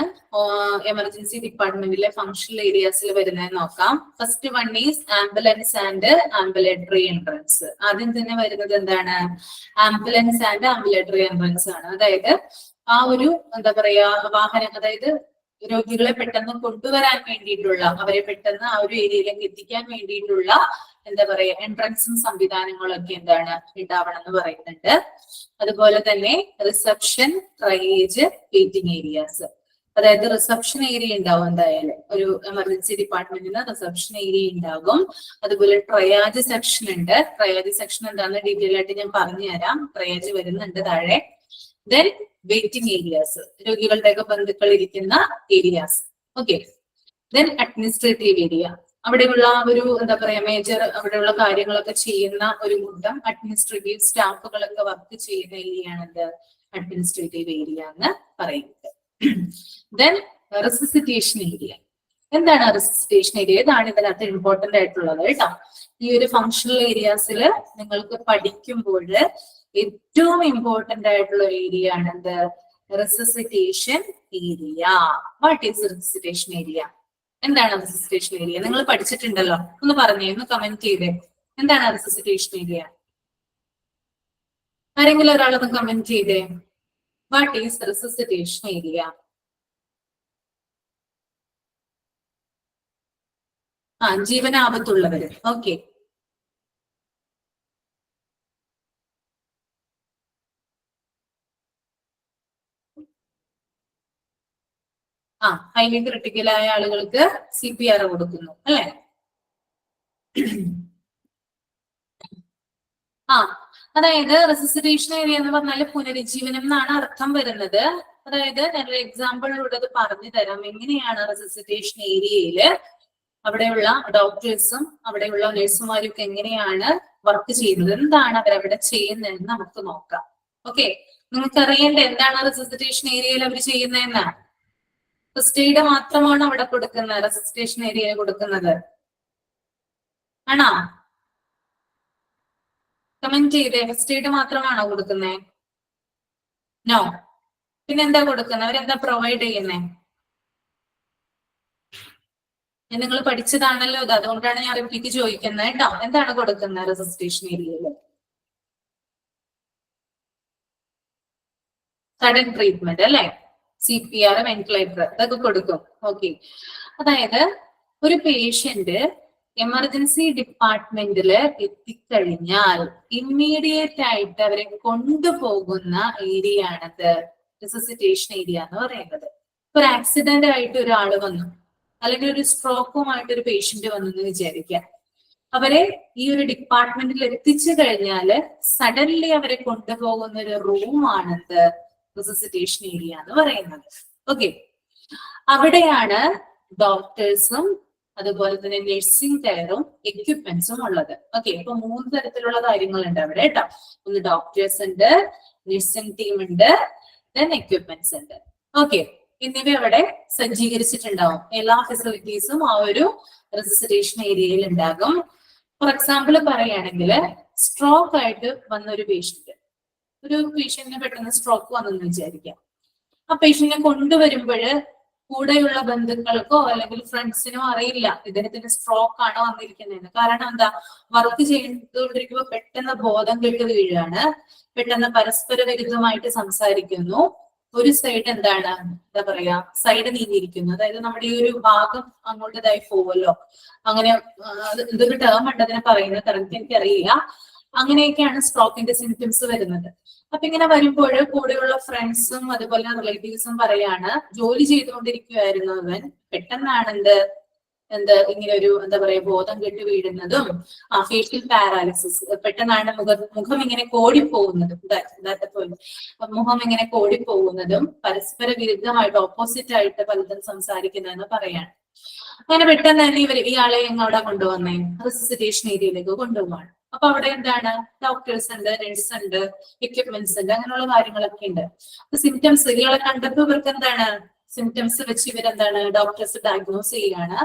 എമർജൻസി ഡിപ്പാർട്ട്മെന്റിലെ ഫങ്ഷണൽ ഏരിയാസിൽ വരുന്നത് നോക്കാം. First one is ambulance and ambulatory entrance. ആദ്യം തന്നെ വരുന്നത് എന്താണ്, ആംബുലൻസ് ആൻഡ് ആംബുലേറ്ററി എൻട്രൻസ് ആണ്. അതായത് ആ ഒരു എന്താ പറയാ വാഹനം, അതായത് രോഗികളെ പെട്ടെന്ന് കൊണ്ടുവരാൻ വേണ്ടിയിട്ടുള്ള, അവരെ പെട്ടെന്ന് ആ ഒരു ഏരിയയിലേക്ക് എത്തിക്കാൻ വേണ്ടിയിട്ടുള്ള എന്താ പറയാ എൻട്രൻസും സംവിധാനങ്ങളൊക്കെ എന്താണ് ഉണ്ടാവണം എന്ന് പറയുന്നുണ്ട്. അതുപോലെ തന്നെ റിസപ്ഷൻ, ട്രയേജ്, വെയിറ്റിംഗ് ഏരിയാസ്. അതായത് റിസപ്ഷൻ ഏരിയ ഉണ്ടാവും, എന്തായാലും ഒരു എമർജൻസി ഡിപ്പാർട്ട്മെന്റിന് റിസപ്ഷൻ ഏരിയ ഉണ്ടാകും. അതുപോലെ ട്രയാജ് സെക്ഷൻ ഉണ്ട്. ട്രയാജ് സെക്ഷൻ എന്താണെന്ന് ഡീറ്റെയിൽ ആയിട്ട് ഞാൻ പറഞ്ഞുതരാം. ട്രയാജ് വരുന്നുണ്ട് താഴെ. ദെൻ വെയിറ്റിംഗ് ഏരിയാസ്, രോഗികളുടെയൊക്കെ ബന്ധുക്കൾ ഇരിക്കുന്ന areas. Okay. Then administrative area, അവിടെയുള്ള ഒരു എന്താ പറയാ മേജർ അവിടെയുള്ള കാര്യങ്ങളൊക്കെ ചെയ്യുന്ന ഒരു കൂട്ടം അഡ്മിനിസ്ട്രേറ്റീവ് സ്റ്റാഫുകളൊക്കെ വർക്ക് ചെയ്യുന്ന ഏരിയ ആണ് അഡ്മിനിസ്ട്രേറ്റീവ് ഏരിയ എന്ന് പറയുന്നത്. Then resuscitation area. എന്താണ് റെസിസിറ്റേഷൻ ഏരിയ? ഇതാണ് ഇതിനകത്ത് ഇമ്പോർട്ടന്റ് ആയിട്ടുള്ളത് കേട്ടോ. ഈ ഒരു ഫങ്ഷണൽ ഏരിയാസിൽ നിങ്ങൾക്ക് പഠിക്കുമ്പോൾ ഏറ്റവും ഇമ്പോർട്ടന്റ് ആയിട്ടുള്ള ഏരിയ ആണ് എന്ത്? Resuscitation area. What is resuscitation area? എന്താണ് റെസിസിറ്റേഷൻ ഏരിയ? നിങ്ങൾ പഠിച്ചിട്ടുണ്ടല്ലോ, ഒന്ന് പറഞ്ഞേ, ഒന്ന് കമന്റ് ചെയ്തേ. എന്താണ് റെസിസിറ്റേഷൻ ഏരിയ? ആരെങ്കിലും ഒരാളൊന്ന് കമന്റ് ചെയ്തേ. What is resuscitation area? ജീവനാപത്തുള്ളവര്. ഓക്കെ. ഹൈലി ക്രിട്ടിക്കലായ ആളുകൾക്ക് CPR കൊടുക്കുന്നു അല്ലെ? അതായത് റെസിസിറ്റേഷൻ ഏരിയ എന്ന് പറഞ്ഞാൽ പുനരുജ്ജീവനം എന്നാണ് അർത്ഥം വരുന്നത്. അതായത് ഞാനൊരു എക്സാമ്പിളിലൂടെ അത് പറഞ്ഞു തരാം. എങ്ങനെയാണ് റെസിസിറ്റേഷൻ ഏരിയയില് അവിടെയുള്ള ഡോക്ടേഴ്സും അവിടെയുള്ള നഴ്സുമാരും ഒക്കെ എങ്ങനെയാണ് വർക്ക് ചെയ്യുന്നത്, എന്താണ് അവരവിടെ ചെയ്യുന്നതെന്ന് നമുക്ക് നോക്കാം. ഓക്കെ. നിങ്ങൾക്ക് അറിയേണ്ട എന്താണ് റെസിസിറ്റേഷൻ ഏരിയയിൽ അവർ ചെയ്യുന്നതെന്ന്? ഫസ്റ്റ് എയ്ഡ് മാത്രമാണ് അവിടെ കൊടുക്കുന്നത്, റെസിസിറ്റേഷൻ ഏരിയയിൽ കൊടുക്കുന്നത് ആണോ? കമന്റ് ചെയ്തേ. ഫസ്റ്റ് എയ്ഡ് മാത്രമാണോ കൊടുക്കുന്നത്? നോ. പിന്നെന്താ കൊടുക്കുന്നത്? അവരെന്താ പ്രൊവൈഡ് ചെയ്യുന്നത്? നിങ്ങൾ പഠിച്ചതാണല്ലോ ഇത്, അതുകൊണ്ടാണ് ഞാൻ റിപ്പീറ്റ് ചോദിക്കുന്നത് കേട്ടോ. എന്താണ് കൊടുക്കുന്നത് റെസിസിറ്റേഷൻ ഏരിയയിൽ? സഡൻ ട്രീറ്റ്മെന്റ് അല്ലെ? CPR, വെന്റിലേറ്റർ ഇതൊക്കെ കൊടുക്കും. ഓക്കെ. അതായത് ഒരു പേഷ്യന്റ് എമർജൻസി ഡിപ്പാർട്ട്മെന്റിൽ എത്തിക്കഴിഞ്ഞാൽ ഇമ്മീഡിയറ്റ് ആയിട്ട് അവരെ കൊണ്ടുപോകുന്ന ഏരിയ ആണത് റെസിസിറ്റേഷൻ ഏരിയ എന്ന് പറയുന്നത്. ഒരു ആക്സിഡന്റ് ആയിട്ട് ഒരാൾ വന്നു, അല്ലെങ്കിൽ ഒരു സ്ട്രോക്കുമായിട്ട് ഒരു പേഷ്യന്റ് വന്നു എന്ന് വിചാരിക്കാം. അവരെ ഈ ഒരു ഡിപ്പാർട്ട്മെന്റിൽ എത്തിച്ചു കഴിഞ്ഞാൽ സഡൻലി അവരെ കൊണ്ടുപോകുന്ന ഒരു റൂമാണത് റെസിസിറ്റേഷൻ ഏരിയ എന്ന് പറയുന്നത്. ഓക്കെ. അവിടെയാണ് ഡോക്ടേഴ്സും അതുപോലെ തന്നെ നഴ്സിംഗ് കെയറും എക്യുപ്മെന്റ്സും ഉള്ളത്. ഓക്കെ. അപ്പൊ 3 തരത്തിലുള്ള കാര്യങ്ങളുണ്ട് അവിടെ കേട്ടോ. ഒന്ന് ഡോക്ടേഴ്സ് ഉണ്ട്, നഴ്സിംഗ് ടീം ഉണ്ട്, ദെൻ എക്യുപ്മെന്റ്സ് ഉണ്ട്. ഓക്കെ. എന്നിവ അവിടെ സജ്ജീകരിച്ചിട്ടുണ്ടാവും. എല്ലാ ഫെസിലിറ്റീസും ആ ഒരു റെസിസിറ്റേഷൻ ഏരിയയിൽ ഉണ്ടാകും. ഫോർ എക്സാമ്പിൾ പറയുകയാണെങ്കിൽ സ്ട്രോക്ക് ആയിട്ട് വന്ന ഒരു പേഷ്യന്റിന് പെട്ടെന്ന് സ്ട്രോക്ക് വന്നെന്ന് വിചാരിക്കാം. ആ പേഷ്യന്റിനെ കൊണ്ടുവരുമ്പോൾ കൂടെയുള്ള ബന്ധുക്കൾക്കോ അല്ലെങ്കിൽ ഫ്രണ്ട്സിനോ അറിയില്ല ഇദ്ദേഹത്തിന് സ്ട്രോക്ക് ആണോ വന്നിരിക്കുന്നതെന്ന്. കാരണം എന്താ? വർക്ക് ചെയ്തുകൊണ്ടിരിക്കുമ്പോൾ പെട്ടെന്ന് ബോധം കെട്ട് വീഴാണ്, പെട്ടെന്ന് പരസ്പര വിരുദ്ധമായിട്ട് സംസാരിക്കുന്നു. ഒരു സൈഡ് എന്താണ് എന്താ പറയാ സൈഡ് നീങ്ങിയിരിക്കുന്നു. അതായത് നമ്മുടെ ഈ ഒരു ഭാഗം അങ്ങോട്ട് ഇതായി പോവല്ലോ. അങ്ങനെ എന്തൊരു ടേം ഉണ്ട് അതിനെ പറയുന്നത്, കറക്റ്റ് എനിക്കറിയില്ല. അങ്ങനെയൊക്കെയാണ് സ്ട്രോക്കിന്റെ സിംറ്റംസ് വരുന്നത്. അപ്പൊ ഇങ്ങനെ വരുമ്പോൾ കൂടെയുള്ള ഫ്രണ്ട്സും അതുപോലെ റിലേറ്റീവ്സും പറയാണ് ജോലി ചെയ്തുകൊണ്ടിരിക്കുവായിരുന്നു അവൻ, പെട്ടെന്നാണ് ഇങ്ങനെ ഒരു എന്താ പറയാ ബോധം കെട്ട് വീഴുന്നതും ഫേഷ്യൽ പാരാലിസിസ്, പെട്ടെന്നാണ് മുഖം ഇങ്ങനെ കോടിപ്പോകുന്നതും, മുഖം ഇങ്ങനെ കോടിപ്പോകുന്നതും പരസ്പര വിരുദ്ധമായിട്ട് ഓപ്പോസിറ്റ് ആയിട്ട് പലതും സംസാരിക്കുന്നതെന്ന് പറയാണ്. അങ്ങനെ പെട്ടെന്ന് തന്നെ ഇയാളെ എങ്ങോട്ടാ കൊണ്ടുവന്നേ? റെസിസിറ്റേഷൻ ഏരിയയിലേക്ക് കൊണ്ടുപോവാണ്. അപ്പൊ അവിടെ എന്താണ്? ഡോക്ടേഴ്സ് ഉണ്ട്, നഴ്സ് ഉണ്ട്, എക്യുപ്മെന്റ്സ് ഉണ്ട്, അങ്ങനെയുള്ള കാര്യങ്ങളൊക്കെ ഉണ്ട്. അപ്പൊ സിംറ്റംസ് ഇയാളെ കണ്ടപ്പോ ഇവർക്ക് എന്താണ് സിംറ്റംസ് വെച്ച് ഇവരെന്താണ് ഡോക്ടേഴ്സ് ഡയഗ്നോസ് ചെയ്യാണ്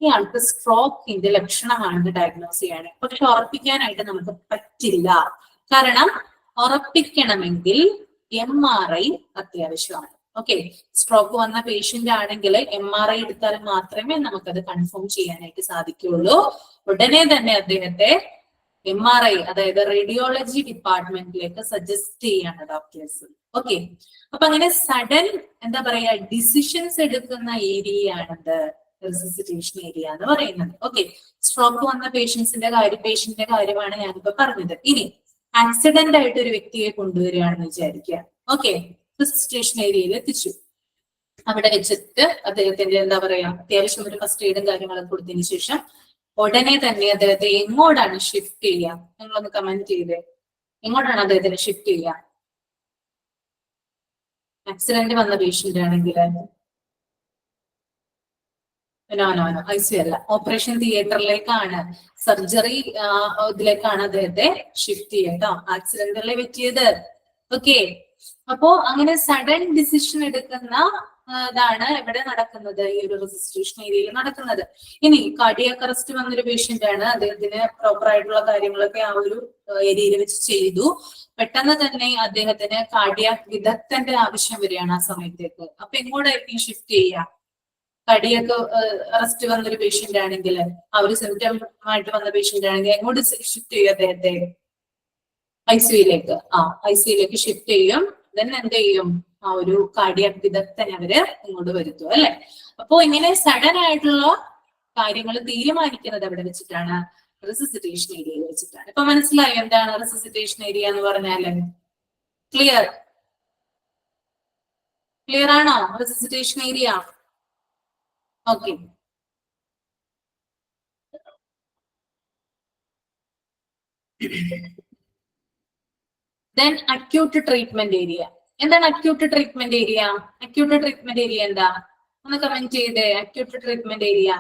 ഇയാൾക്ക് സ്ട്രോക്കിന്റെ ലക്ഷണമാണെന്ന് ഡയഗ്നോസ് ചെയ്യാണ്. പക്ഷെ ഉറപ്പിക്കാനായിട്ട് നമുക്ക് പറ്റില്ല. കാരണം ഉറപ്പിക്കണമെങ്കിൽ MRI അത്യാവശ്യമാണ്. ഓക്കെ. സ്ട്രോക്ക് വന്ന പേഷ്യന്റ് ആണെങ്കിൽ MRI എടുത്താൽ മാത്രമേ നമുക്കത് കൺഫേം ചെയ്യാനായിട്ട് സാധിക്കുകയുള്ളൂ. ഉടനെ തന്നെ അദ്ദേഹത്തെ MRI അതായത് റേഡിയോളജി ഡിപ്പാർട്ട്മെന്റിലേക്ക് സജസ്റ്റ് ചെയ്യാണ് ഡോക്ടേഴ്സ്. ഓക്കെ, അപ്പൊ അങ്ങനെ സഡൻ എന്താ പറയാ ഡിസിഷൻസ് എടുക്കുന്ന ഏരിയയാണിത് റെസിസിറ്റേഷൻ ഏരിയ എന്ന് പറയുന്നത്. ഓക്കെ, സ്ട്രോക്ക് വന്ന പേഷ്യന്റിന്റെ കാര്യമാണ് ഞാനിപ്പോ പറഞ്ഞത്. ഇനി ആക്സിഡന്റ് ആയിട്ട് ഒരു വ്യക്തിയെ കൊണ്ടുവരികയാണെന്ന് വിചാരിക്കുക. ഓക്കെ, റെസിസിറ്റേഷൻ ഏരിയയിൽ എത്തിച്ചു. അവിടെ വെച്ചിട്ട് അദ്ദേഹത്തിന്റെ എന്താ പറയാ അത്യാവശ്യം ഒരു ഫസ്റ്റ് എയ്ഡും കാര്യങ്ങളൊക്കെ കൊടുത്തതിന് ശേഷം ഉടനെ തന്നെ അദ്ദേഹത്തെ എങ്ങോട്ടാണ് ഷിഫ്റ്റ് ചെയ്യുക? നിങ്ങളൊന്ന് കമന്റ് ചെയ്തേ, എങ്ങോട്ടാണ് അദ്ദേഹത്തിന് ഷിഫ്റ്റ് ചെയ്യുക? ആക്സിഡന്റ് വന്ന പേഷ്യന്റ് ആണെങ്കിൽ ICU അല്ല, ഓപ്പറേഷൻ തിയേറ്ററിലേക്കാണ്, സർജറി ഇതിലേക്കാണ് അദ്ദേഹത്തെ ഷിഫ്റ്റ് ചെയ്യുക. ആക്സിഡന്റല്ലേ പറ്റിയത്. ഓക്കെ, അപ്പോ അങ്ങനെ സഡൻ ഡിസിഷൻ എടുക്കുന്ന ഇതാണ് ഇവിടെ നടക്കുന്നത്, ഈ ഒരു റെസിസിറ്റേഷൻ ഏരിയയിൽ നടക്കുന്നത്. ഇനി കാർഡിയാക് അറസ്റ്റ് വന്നൊരു പേഷ്യന്റ് ആണ്, അദ്ദേഹത്തിന് പ്രോപ്പർ ആയിട്ടുള്ള കാര്യങ്ങളൊക്കെ ആ ഒരു ഏരിയയിൽ വെച്ച് ചെയ്തു. പെട്ടെന്ന് തന്നെ അദ്ദേഹത്തിന് കാർഡിയാക് വിദഗ്ധന്റെ ആവശ്യം വരികയാണ് ആ സമയത്തേക്ക്. അപ്പൊ എങ്ങോട്ടായിരിക്കും ഷിഫ്റ്റ് ചെയ്യുക? കാർഡിയാക് അറസ്റ്റ് വന്നൊരു പേഷ്യന്റ് ആണെങ്കിൽ, ആ ഒരു സിംറ്റമായിട്ട് വന്ന പേഷ്യന്റ് ആണെങ്കിൽ എങ്ങോട്ട് ഷിഫ്റ്റ് ചെയ്യും അദ്ദേഹത്തെ? ICUയിലേക്ക്. ICUയിലേക്ക് ഷിഫ്റ്റ് ചെയ്യും. ദെൻ എന്ത് ചെയ്യും? ആ ഒരു കാർഡിയാക് വിദഗ്ധനെ അവര് ഇങ്ങോട്ട് വരുത്തും അല്ലെ. അപ്പോ ഇങ്ങനെ സഡൻ ആയിട്ടുള്ള കാര്യങ്ങൾ തീരുമാനിക്കുന്നത് എവിടെ വെച്ചിട്ടാണ്? റെസിസിറ്റേഷൻ ഏരിയയിൽ വെച്ചിട്ടാണ്. ഇപ്പൊ മനസ്സിലായോ എന്താണ് റെസിസിറ്റേഷൻ ഏരിയ എന്ന് പറഞ്ഞാല്? ക്ലിയർ ആണോ resuscitation area? Okay, then acute treatment area. എന്താണ് acute treatment area? Acute treatment area എന്താ? ഒന്ന് കമന്റ് ചെയ്തേ. അക്യൂട്ട് ട്രീറ്റ്മെന്റ് ഏരിയ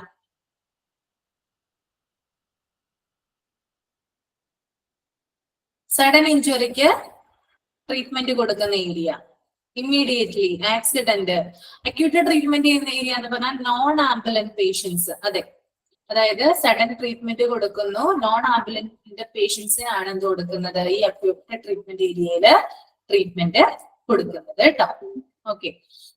സഡൻ ഇഞ്ചുറിക്ക് ട്രീറ്റ്മെന്റ് കൊടുക്കുന്ന area. Immediately accident acute treatment ചെയ്യുന്ന ഏരിയ എന്ന് പറഞ്ഞാൽ നോൺ ആംബുലന്റ് പേഷ്യൻസ്. അതെ, അതായത് സഡൻ ട്രീറ്റ്മെന്റ് കൊടുക്കുന്നു, നോൺ ആംബുലന്റ് പേഷ്യൻസിനാണ് എന്ത് കൊടുക്കുന്നത്? ഈ അക്യൂട്ട് ട്രീറ്റ്മെന്റ് ഏരിയയില് ട്രീറ്റ്മെന്റ് കൊടുക്കുന്നത് കേട്ടോ. ഓക്കെ,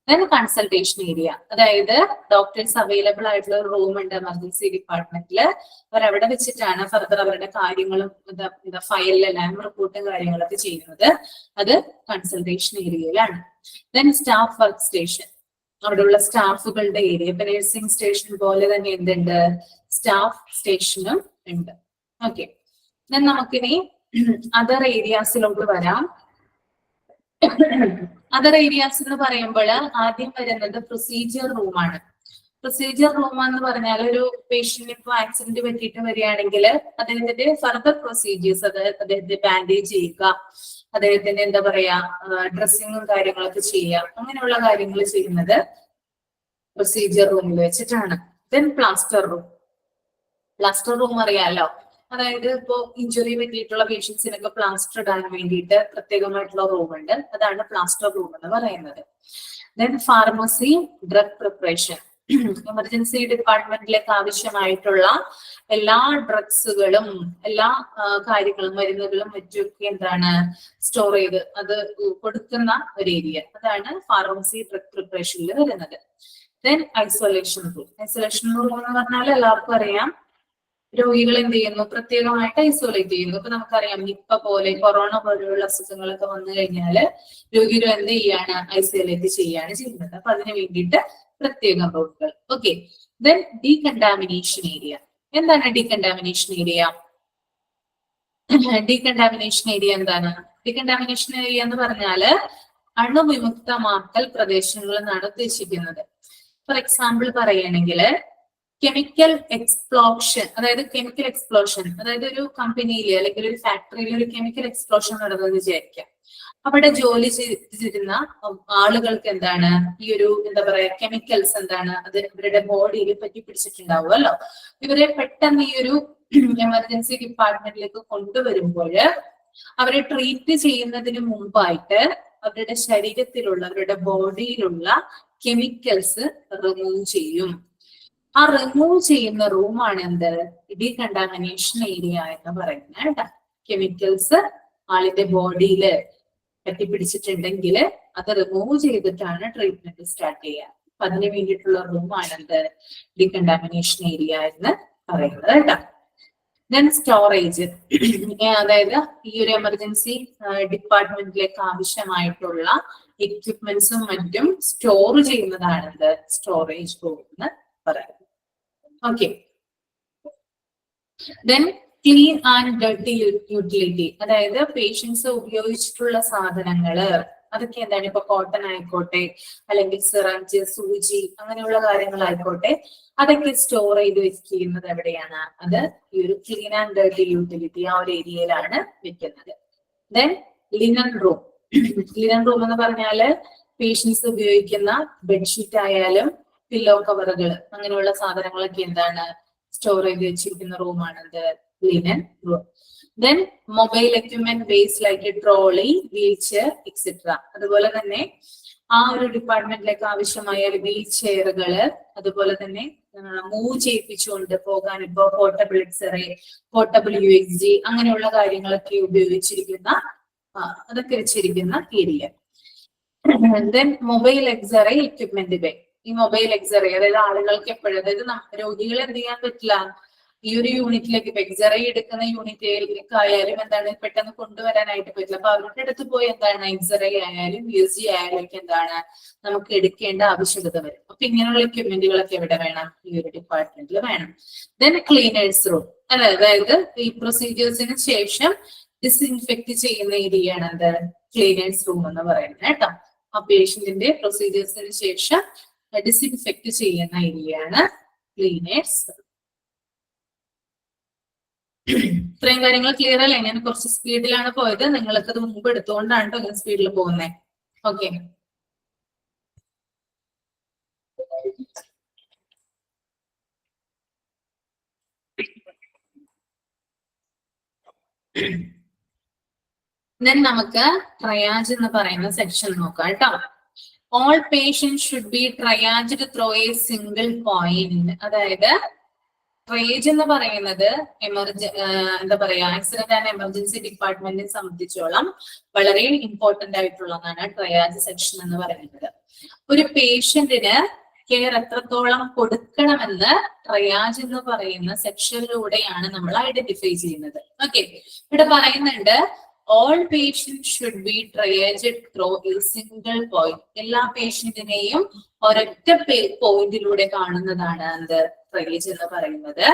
ദെൻ കൺസൾട്ടേഷൻ ഏരിയ, അതായത് ഡോക്ടേഴ്സ് അവൈലബിൾ ആയിട്ടുള്ള ഒരു റൂം ഉണ്ട് എമർജൻസി ഡിപ്പാർട്ട്മെന്റില്. അവരവിടെ വെച്ചിട്ടാണ് ഫർദർ അവരുടെ കാര്യങ്ങളും ഫയലിലെല്ലാം റിപ്പോർട്ടും കാര്യങ്ങളൊക്കെ ചെയ്യുന്നത്. അത് കൺസൾട്ടേഷൻ ഏരിയയിലാണ്. ദെൻ സ്റ്റാഫ് വർക്ക് സ്റ്റേഷൻ, അവിടെയുള്ള സ്റ്റാഫുകളുടെ ഏരിയ. ഇപ്പൊ നഴ്സിംഗ് സ്റ്റേഷൻ പോലെ തന്നെ എന്തുണ്ട്? സ്റ്റാഫ് സ്റ്റേഷനും ഉണ്ട്. ഓക്കെ, നമുക്കിനി അതർ ഏരിയാസിലോട്ട് വരാം. അതർ ഏരിയാസ് എന്ന് പറയുമ്പോൾ ആദ്യം വരുന്നത് പ്രൊസീജിയർ റൂമാണ്. പ്രൊസീജിയർ റൂം എന്ന് പറഞ്ഞാൽ ഒരു പേഷ്യന്റ് ഇപ്പൊ ആക്സിഡന്റ് പറ്റിയിട്ട് വരികയാണെങ്കിൽ അദ്ദേഹത്തിന്റെ ഫർദർ പ്രൊസീജിയേഴ്സ്, അതായത് അദ്ദേഹത്തെ ബാൻഡേജ് ചെയ്യുക, അദ്ദേഹത്തിന്റെ എന്താ പറയാ ഡ്രസ്സിങ്ങും കാര്യങ്ങളൊക്കെ ചെയ്യുക, അങ്ങനെയുള്ള കാര്യങ്ങൾ ചെയ്യുന്നത് പ്രൊസീജിയർ റൂമിൽ വെച്ചിട്ടാണ്. ദെൻ പ്ലാസ്റ്റർ റൂം അറിയാലോ, അതായത് ഇപ്പോ ഇഞ്ചുറി പറ്റിയിട്ടുള്ള പേഷ്യൻസിനൊക്കെ പ്ലാസ്റ്റർ ഇടാൻ വേണ്ടിയിട്ട് പ്രത്യേകമായിട്ടുള്ള റൂം ഉണ്ട്, അതാണ് പ്ലാസ്റ്റർ റൂം എന്ന് പറയുന്നത്. Then pharmacy, drug preparation, emergency ഡിപ്പാർട്ട്മെന്റിലേക്ക് ആവശ്യമായിട്ടുള്ള എല്ലാ ഡ്രഗ്സുകളും എല്ലാ കാര്യങ്ങളും മരുന്നുകളും മറ്റുമൊക്കെ എന്താണ് സ്റ്റോർ ചെയ്ത് അത് കൊടുക്കുന്ന ഒരു ഏരിയ, അതാണ് ഫാർമസി ഡ്രഗ് പ്രിപ്പറേഷനിൽ വരുന്നത്. ദെൻ ഐസൊലേഷൻ റൂം എന്ന് പറഞ്ഞാൽ എല്ലാവർക്കും അറിയാം, രോഗികൾ എന്ത് ചെയ്യുന്നു? പ്രത്യേകമായിട്ട് ഐസൊലേറ്റ് ചെയ്യുന്നു. ഇപ്പൊ നമുക്കറിയാം നിപ്പ പോലെ കൊറോണ പോലെയുള്ള അസുഖങ്ങളൊക്കെ വന്നു കഴിഞ്ഞാൽ രോഗികൾ എന്ത് ചെയ്യാണ്? ഐസൊലേറ്റ് ചെയ്യാണ് ചെയ്യുന്നത്. അപ്പൊ അതിന് വേണ്ടിയിട്ട് പ്രത്യേകം റൂട്ടുകൾ. Okay, then decontamination area. എന്താണ് ഡീകണ്ടാമിനേഷൻ ഏരിയ? ഡീകണ്ടാമിനേഷൻ ഏരിയ എന്താണ്? ഡീകണ്ടാമിനേഷൻ ഏരിയ എന്ന് പറഞ്ഞാല് അണുവിമുക്തമാക്കൽ പ്രദേശങ്ങൾ എന്നാണ് ഉദ്ദേശിക്കുന്നത്. ഫോർ എക്സാമ്പിൾ പറയുകയാണെങ്കിൽ കെമിക്കൽ എക്സ്പ്ലോഷൻ, അതായത് ഒരു കമ്പനിയിൽ അല്ലെങ്കിൽ ഒരു ഫാക്ടറിയിൽ ഒരു കെമിക്കൽ എക്സ്പ്ലോഷൻ നടന്നതെന്ന് വിചാരിക്കാം. അവിടെ ജോലി ചെയ്തിരുന്ന ആളുകൾക്ക് എന്താണ് ഈ ഒരു എന്താ പറയാ കെമിക്കൽസ് എന്താണ് അത് ഇവരുടെ ബോഡിയിൽ പറ്റി പിടിച്ചിട്ടുണ്ടാവുമല്ലോ. ഇവരെ പെട്ടെന്ന് ഈ ഒരു എമർജൻസി ഡിപ്പാർട്ട്മെന്റിലേക്ക് കൊണ്ടുവരുമ്പോൾ അവരെ ട്രീറ്റ് ചെയ്യുന്നതിന് മുമ്പായിട്ട് അവരുടെ ശരീരത്തിലുള്ള അവരുടെ ബോഡിയിലുള്ള കെമിക്കൽസ് റിമൂവ് ചെയ്യും. ആ റിമൂവ് ചെയ്യുന്ന റൂമാണ് എന്ത്? ഡീകണ്ടാമിനേഷൻ ഏരിയ എന്ന് പറയുന്നത് കേട്ടോ. കെമിക്കൽസ് ആളിന്റെ ബോഡിയിൽ പറ്റിപ്പിടിച്ചിട്ടുണ്ടെങ്കിൽ അത് റിമൂവ് ചെയ്തിട്ടാണ് ട്രീറ്റ്മെന്റ് സ്റ്റാർട്ട് ചെയ്യുക. അപ്പൊ അതിന് വേണ്ടിയിട്ടുള്ള റൂമാണ് എന്ത്? ഡീകണ്ടാമിനേഷൻ ഏരിയ എന്ന് പറയുന്നത് കേട്ടോ. ദെൻ സ്റ്റോറേജ്, അതായത് ഈ ഒരു എമർജൻസി ഡിപ്പാർട്ട്മെന്റിലേക്ക് ആവശ്യമായിട്ടുള്ള എക്യുപ്മെന്റ്സും മറ്റും സ്റ്റോർ ചെയ്യുന്നതാണ് സ്റ്റോറേജ് റൂം എന്ന് പറയുന്നത്. Okay, then clean and dirty utility, അതായത് പേഷ്യൻസ് ഉപയോഗിച്ചിട്ടുള്ള സാധനങ്ങള് അതൊക്കെ എന്താണ്, ഇപ്പൊ കോട്ടൺ ആയിക്കോട്ടെ അല്ലെങ്കിൽ സിറഞ്ച്, സൂചി അങ്ങനെയുള്ള കാര്യങ്ങളായിക്കോട്ടെ, അതൊക്കെ സ്റ്റോർ ചെയ്ത് വെച്ചിരിക്കുന്നത് എവിടെയാണ്? അത് ഈ ഒരു ക്ലീൻ ആൻഡ് ഡർട്ടി യൂട്ടിലിറ്റി ആ ഒരു ഏരിയയിലാണ് വെക്കുന്നത്. Then linen room, linen room എന്ന് പറഞ്ഞാല് പേഷ്യൻസ് ഉപയോഗിക്കുന്ന ബെഡ്ഷീറ്റ് ആയാലും പില്ലോ കവറുകൾ അങ്ങനെയുള്ള സാധനങ്ങളൊക്കെ എന്താണ് സ്റ്റോർ ചെയ്ത് വെച്ചിരിക്കുന്ന റൂമാണത് linen room. Then mobile equipment waste like trolley, wheelchair etcetera. അതുപോലെ തന്നെ ആ ഒരു ഡിപ്പാർട്ട്മെന്റിലേക്ക് ആവശ്യമായ വീൽ ചെയറുകള്, അതുപോലെ തന്നെ മൂവ് ചെയ്യിപ്പിച്ചുകൊണ്ട് പോകാൻ ഇപ്പോ പോർട്ടബിൾ എക്സ്റേ, പോർട്ടബിൾ USG അങ്ങനെയുള്ള കാര്യങ്ങളൊക്കെ ഉപയോഗിച്ചിരിക്കുന്ന അതൊക്കെ വെച്ചിരിക്കുന്ന ഏരിയ. Then mobile X-ray equipment bay, ഈ മൊബൈൽ എക്സ്റേ അതായത് ആളുകൾക്ക് എപ്പോഴും, അതായത് രോഗികളെ എന്ത് ചെയ്യാൻ പറ്റില്ല, ഈ ഒരു യൂണിറ്റിലേക്ക് ഇപ്പൊ എക്സ്റേ എടുക്കുന്ന യൂണിറ്റിലേക്ക് ആയാലും എന്താണ് പെട്ടെന്ന് കൊണ്ടുവരാനായിട്ട് പറ്റില്ല. അപ്പൊ അവരുടെ അടുത്ത് പോയി എന്താണ് എക്സ്റേ ആയാലും USG ആയാലും ഒക്കെ എന്താണ് നമുക്ക് എടുക്കേണ്ട ആവശ്യകത വരും. അപ്പൊ ഇങ്ങനെയുള്ള എക്യുപ്മെന്റുകളൊക്കെ എവിടെ വേണം? ഈ ഒരു ഡിപ്പാർട്ട്മെന്റിൽ വേണം. ദെൻ ക്ലീനേഴ്സ് റൂം, അതായത് ഈ പ്രൊസീജിയേഴ്സിന് ശേഷം ഡിസ്ഇൻഫെക്ട് ചെയ്യുന്ന ഏരിയ ആണ് അത് ക്ലീനേഴ്സ് റൂം എന്ന് പറയുന്നത് കേട്ടോ. ആ പേഷ്യന്റിന്റെ പ്രൊസീജിയേഴ്സിന് ശേഷം ഡിസ്ഇൻഫെക്ട് ചെയ്യുന്ന ഏരിയയാണ് ക്ലീനേഴ്സ്. ഇത്രയും കാര്യങ്ങൾ ക്ലിയർ അല്ലേ? ഞാൻ കുറച്ച് സ്പീഡിലാണ് പോയത്, നിങ്ങൾക്ക് അത് മുമ്പ് എടുത്തുകൊണ്ടാണ് കേട്ടോ ഇങ്ങനെ സ്പീഡിൽ പോകുന്നത്. ഓക്കെ, ദെൻ നമുക്ക് ട്രയാജ് എന്ന് പറയുന്ന സെക്ഷൻ നോക്കാം കേട്ടോ. All patients should be triaged through a single point. അതായത് ട്രയേജ് എന്ന് പറയുന്നത് എന്താ പറയാ, ആക്സിഡന്റ് ആൻഡ് എമർജൻസി ഡിപ്പാർട്ട്മെന്റിനെ സംബന്ധിച്ചോളം വളരെ ഇമ്പോർട്ടന്റ് ആയിട്ടുള്ളതാണ് ട്രയാജ് സെക്ഷൻ എന്ന് പറയുന്നത്. ഒരു പേഷ്യന്റിന് കെയർ എത്രത്തോളം കൊടുക്കണമെന്ന് ട്രയാജ് എന്ന് പറയുന്ന സെക്ഷനിലൂടെയാണ് നമ്മൾ ഐഡന്റിഫൈ ചെയ്യുന്നത്. ഓക്കെ, ഇവിടെ പറയുന്നുണ്ട് all patients should be triaged through a single point. എല്ലാ പേഷ്യന്റിനെയും ഒരൊറ്റ പോയിന്റിലൂടെ കാണുന്നതാണ് എന്ത് ട്രയേജ് എന്ന് പറയുന്നത്.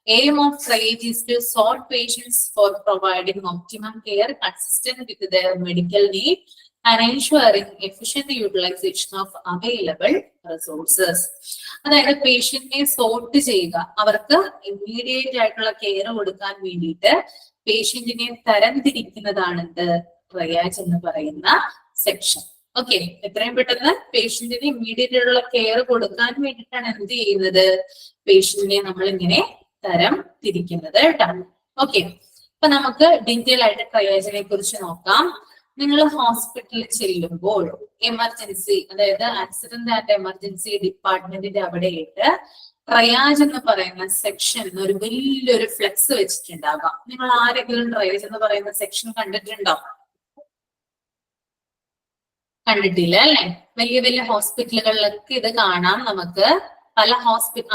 Aim of triage is to sort patients for providing optimum care consistent with their medical need and ensuring efficient utilization of available resources. അതായത് പേഷ്യന്റിനെ sort ചെയ്യുക, അവർക്ക് ഇമ്മീഡിയറ്റ് ആയിട്ടുള്ള കെയർ കൊടുക്കാൻ വേണ്ടിയിട്ട് പേഷ്യന്റിനെ തരംതിരിക്കുന്നതാണ് ട്രയാജ് എന്ന് പറയുന്ന സെക്ഷൻ. ഓക്കെ, എത്രയും പെട്ടെന്ന് പേഷ്യന്റിന് ഇമ്മീഡിയറ്റ് ആയിട്ടുള്ള കെയർ കൊടുക്കാൻ വേണ്ടിയിട്ടാണ് എന്ത് ചെയ്യുന്നത്, പേഷ്യന്റിനെ നമ്മൾ ഇങ്ങനെ തരം തിരിക്കുന്നത് കേട്ടോ. ഓക്കെ, അപ്പൊ നമുക്ക് ഡീറ്റെയിൽ ആയിട്ട് ട്രയാജിനെ കുറിച്ച് നോക്കാം. നിങ്ങൾ ഹോസ്പിറ്റലിൽ ചെല്ലുമ്പോൾ എമർജൻസി, അതായത് ആക്സിഡന്റ് ആൻഡ് എമർജൻസി ഡിപ്പാർട്ട്മെന്റിന്റെ അവിടെയായിട്ട് ട്രയാജ് എന്ന് പറയുന്ന സെക്ഷൻ ഒരു വലിയൊരു ഫ്ലെക്സ് വെച്ചിട്ടുണ്ടാകാം. നിങ്ങൾ ആരെങ്കിലും ട്രയാജ് എന്ന് പറയുന്ന സെക്ഷൻ കണ്ടിട്ടുണ്ടോ? കണ്ടിട്ടില്ല അല്ലെ? വലിയ വലിയ ഹോസ്പിറ്റലുകളിലൊക്കെ ഇത് കാണാം നമുക്ക്.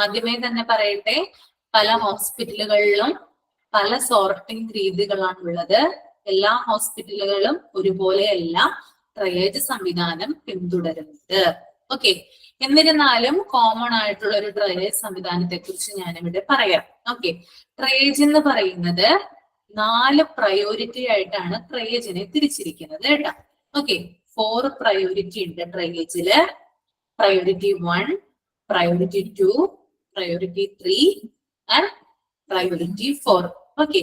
ആദ്യമേ തന്നെ പറയട്ടെ, പല ഹോസ്പിറ്റലുകളിലും പല സോർട്ടിംഗ് രീതികളാണുള്ളത്. എല്ലാ ഹോസ്പിറ്റലുകളും ഒരുപോലെയല്ല ട്രയേജ് സംവിധാനം പിന്തുടരുന്നത്. ഓക്കെ, എന്നിരുന്നാലും കോമൺ ആയിട്ടുള്ള ഒരു ട്രയേജ് സംവിധാനത്തെ കുറിച്ച് ഞാനിവിടെ പറയാം. ഓക്കെ, ട്രയേജ് എന്ന് പറയുന്നത് 4 പ്രയോറിറ്റി ആയിട്ടാണ് ട്രയേജിനെ തിരിച്ചിരിക്കുന്നത് കേട്ടോ. ഓക്കെ, 4 പ്രയോറിറ്റി ഉണ്ട് ട്രയേജില്. Priority 1, priority 2, priority 3 and priority 4. Okay,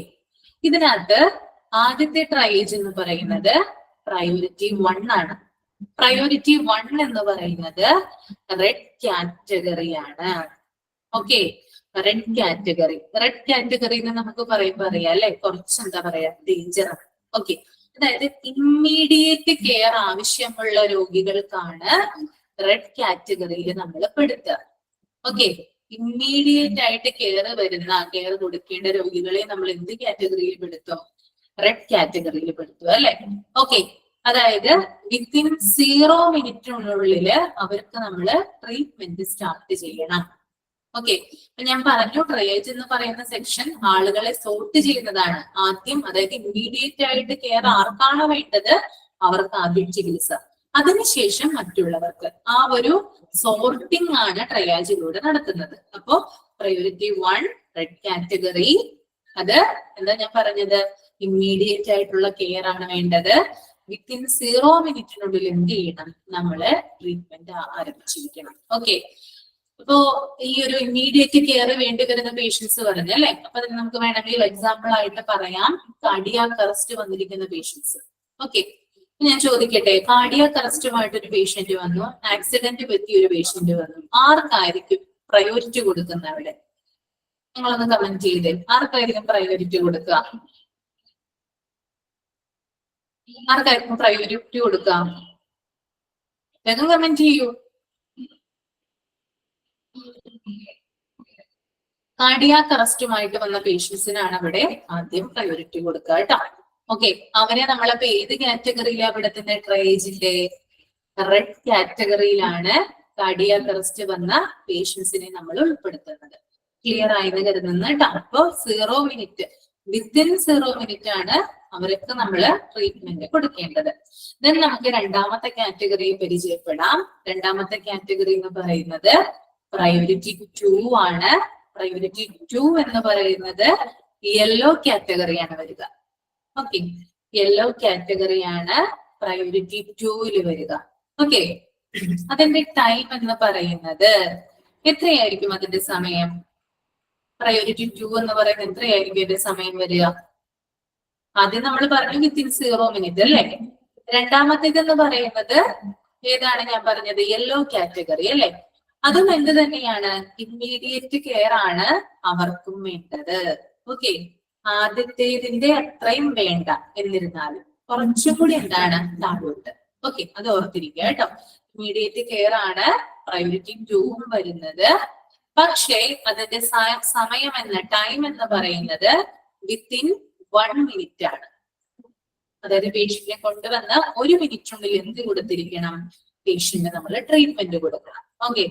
ഇതിനകത്ത് ആദ്യത്തെ ട്രയേജ് എന്ന് പറയുന്നത് പ്രയോറിറ്റി 1 ആണ്. പ്രയോറിറ്റി 1 എന്ന് പറയുന്നത് റെഡ് കാറ്റഗറി ആണ്. Okay, red category. Red category എന്ന് നമുക്ക് പറയുമ്പോൾ അറിയാം അല്ലെ, കുറച്ച് എന്താ പറയാ ഡേഞ്ചർ ആണ്. ഓക്കെ, അതായത് ഇമ്മീഡിയറ്റ് കെയർ ആവശ്യമുള്ള രോഗികൾക്കാണ് റെഡ് കാറ്റഗറിയിൽ നമ്മൾ പെടുത്തുക. ഓക്കെ, ഇമ്മീഡിയറ്റ് ആയിട്ട് കെയർ കൊടുക്കേണ്ട രോഗികളെ നമ്മൾ എന്ത് കാറ്റഗറിയിൽ പെടുത്തും? റെഡ് കാറ്റഗറിയിൽ പെടുത്തുക അല്ലെ. ഓക്കെ, അതായത് വിത്തിൻ 0 മിനിറ്റിനുള്ളിൽ അവർക്ക് നമ്മൾ ട്രീറ്റ്മെന്റ് സ്റ്റാർട്ട് ചെയ്യണം. ഓക്കെ, ഞാൻ പറഞ്ഞു ട്രയേജ് എന്ന് പറയുന്ന സെക്ഷൻ ആളുകളെ സോർട്ട് ചെയ്യുന്നതാണ്. ആദ്യം, അതായത് ഇമ്മീഡിയറ്റ് ആയിട്ട് കെയർ ആർക്കാണോ വേണ്ടത് അവർക്ക് ആദ്യം ചികിത്സ, അതിനുശേഷം മറ്റുള്ളവർക്ക്. ആ ഒരു സോർട്ടിംഗ് ആണ് ട്രയാജിലൂടെ നടത്തുന്നത്. അപ്പോ പ്രയോറിറ്റി 1 റെഡ് കാറ്റഗറി, അത് എന്താ ഞാൻ പറഞ്ഞത്, ഇമ്മീഡിയറ്റ് ആയിട്ടുള്ള കെയർ ആണ് വേണ്ടത്. വിത്തിൻ 0 മിനിറ്റിനുള്ളിൽ എന്ത് ചെയ്യണം, നമ്മള് ട്രീറ്റ്മെന്റ് ആരംഭിച്ചിരിക്കണം. ഓക്കെ, അപ്പോ ഈ ഒരു ഇമ്മീഡിയറ്റ് കെയർ വേണ്ടി വരുന്ന പേഷ്യൻസ് പറഞ്ഞല്ലേ, അപ്പൊ നമുക്ക് വേണമെങ്കിൽ എക്സാമ്പിൾ ആയിട്ട് പറയാം കാർഡിയാക് അറസ്റ്റ് വന്നിരിക്കുന്ന പേഷ്യൻസ്. ഓക്കെ, ഞാൻ ചോദിക്കട്ടെ, കാർഡിയാക് അറസ്റ്റുമായിട്ട് ഒരു പേഷ്യന്റ് വന്നു, ആക്സിഡന്റ് പറ്റിയ ഒരു പേഷ്യന്റ് വന്നു, ആർക്കായിരിക്കും പ്രയോറിറ്റി കൊടുക്കുന്ന അവിടെ? നിങ്ങളൊന്ന് കമന്റ് ചെയ്തേ, ആർക്കായിരിക്കും പ്രയോറിറ്റി കൊടുക്കുക? ആർക്കായിരിക്കും പ്രയോറിറ്റി കൊടുക്കുക? വേഗം കമന്റ് ചെയ്യൂ. കാർഡിയാക് അറസ്റ്റുമായിട്ട് വന്ന പേഷ്യൻസിനാണ് അവിടെ ആദ്യം പ്രയോറിറ്റി കൊടുക്കുക കേട്ടോ. ഓക്കെ, അവരെ നമ്മളപ്പോ ഏത് കാറ്റഗറിയിലാണ് അവിടത്തിന്റെ ട്രയേജിന്റെ? റെഡ് കാറ്റഗറിയിലാണ് കാർഡിയാക് അറസ്റ്റ് വന്ന പേഷ്യൻസിനെ നമ്മൾ ഉൾപ്പെടുത്തുന്നത്. ക്ലിയർ ആയെന്ന് കരുതുന്നു കേട്ടോ. അപ്പൊ 0 മിനിറ്റ്, വിത്തിൻ 0 മിനിറ്റ് ആണ് അവർക്ക് നമ്മൾ ട്രീറ്റ്മെന്റ് കൊടുക്കേണ്ടത്. ദെൻ നമുക്ക് രണ്ടാമത്തെ കാറ്റഗറിയെ പരിചയപ്പെടാം. രണ്ടാമത്തെ കാറ്റഗറി എന്ന് പറയുന്നത് പ്രയോറിറ്റി 2 ആണ്. പ്രയോറിറ്റി 2 എന്ന് പറയുന്നത് യെല്ലോ കാറ്റഗറിയാണ് വരിക. ഓക്കെ, യെല്ലോ കാറ്റഗറിയാണ് പ്രയോറിറ്റി 2 വരിക. ഓക്കെ, അതിന്റെ ടൈം എന്ന് പറയുന്നത് എത്രയായിരിക്കും? അതിന്റെ സമയം പ്രയോറിറ്റി 2 എന്ന് പറയുന്നത് എത്രയായിരിക്കും ഇതിന്റെ സമയം വരിക? ആദ്യം നമ്മൾ പറഞ്ഞു വിത്തിൻ 0 മിനിറ്റ് അല്ലേ. രണ്ടാമത്തേത് എന്ന് പറയുന്നത് ഏതാണ് ഞാൻ പറഞ്ഞത്? യെല്ലോ കാറ്റഗറി അല്ലെ. അതും എന്ത് തന്നെയാണ്, ഇമ്മീഡിയറ്റ് കെയർ ആണ് അവർക്കും വേണ്ടത്. ഓക്കെ, ആദ്യത്തേതിന്റെ അത്രയും വേണ്ട, എന്നിരുന്നാലും കുറച്ചും കൂടി എന്താണ് താഴോട്ട്. ഓക്കെ, അത് ഓർത്തിരിക്കുക കേട്ടോ. ഇമ്മീഡിയറ്റ് കെയർ ആണ് പ്രയോറിറ്റി 2 വരുന്നത്. പക്ഷേ അതിന്റെ സമയം എന്ന ടൈം എന്ന് പറയുന്നത് വിത്തിൻ 1 മിനിറ്റ് ആണ്. അതായത് പേഷ്യന്റിനെ കൊണ്ടുവന്ന് 1 മിനിറ്റിനുള്ളിൽ എന്ത് കൊടുത്തിരിക്കണം? പേഷ്യന്റ് നമ്മൾ ട്രീറ്റ്മെന്റ് കൊടുക്കണം. ഓക്കെ,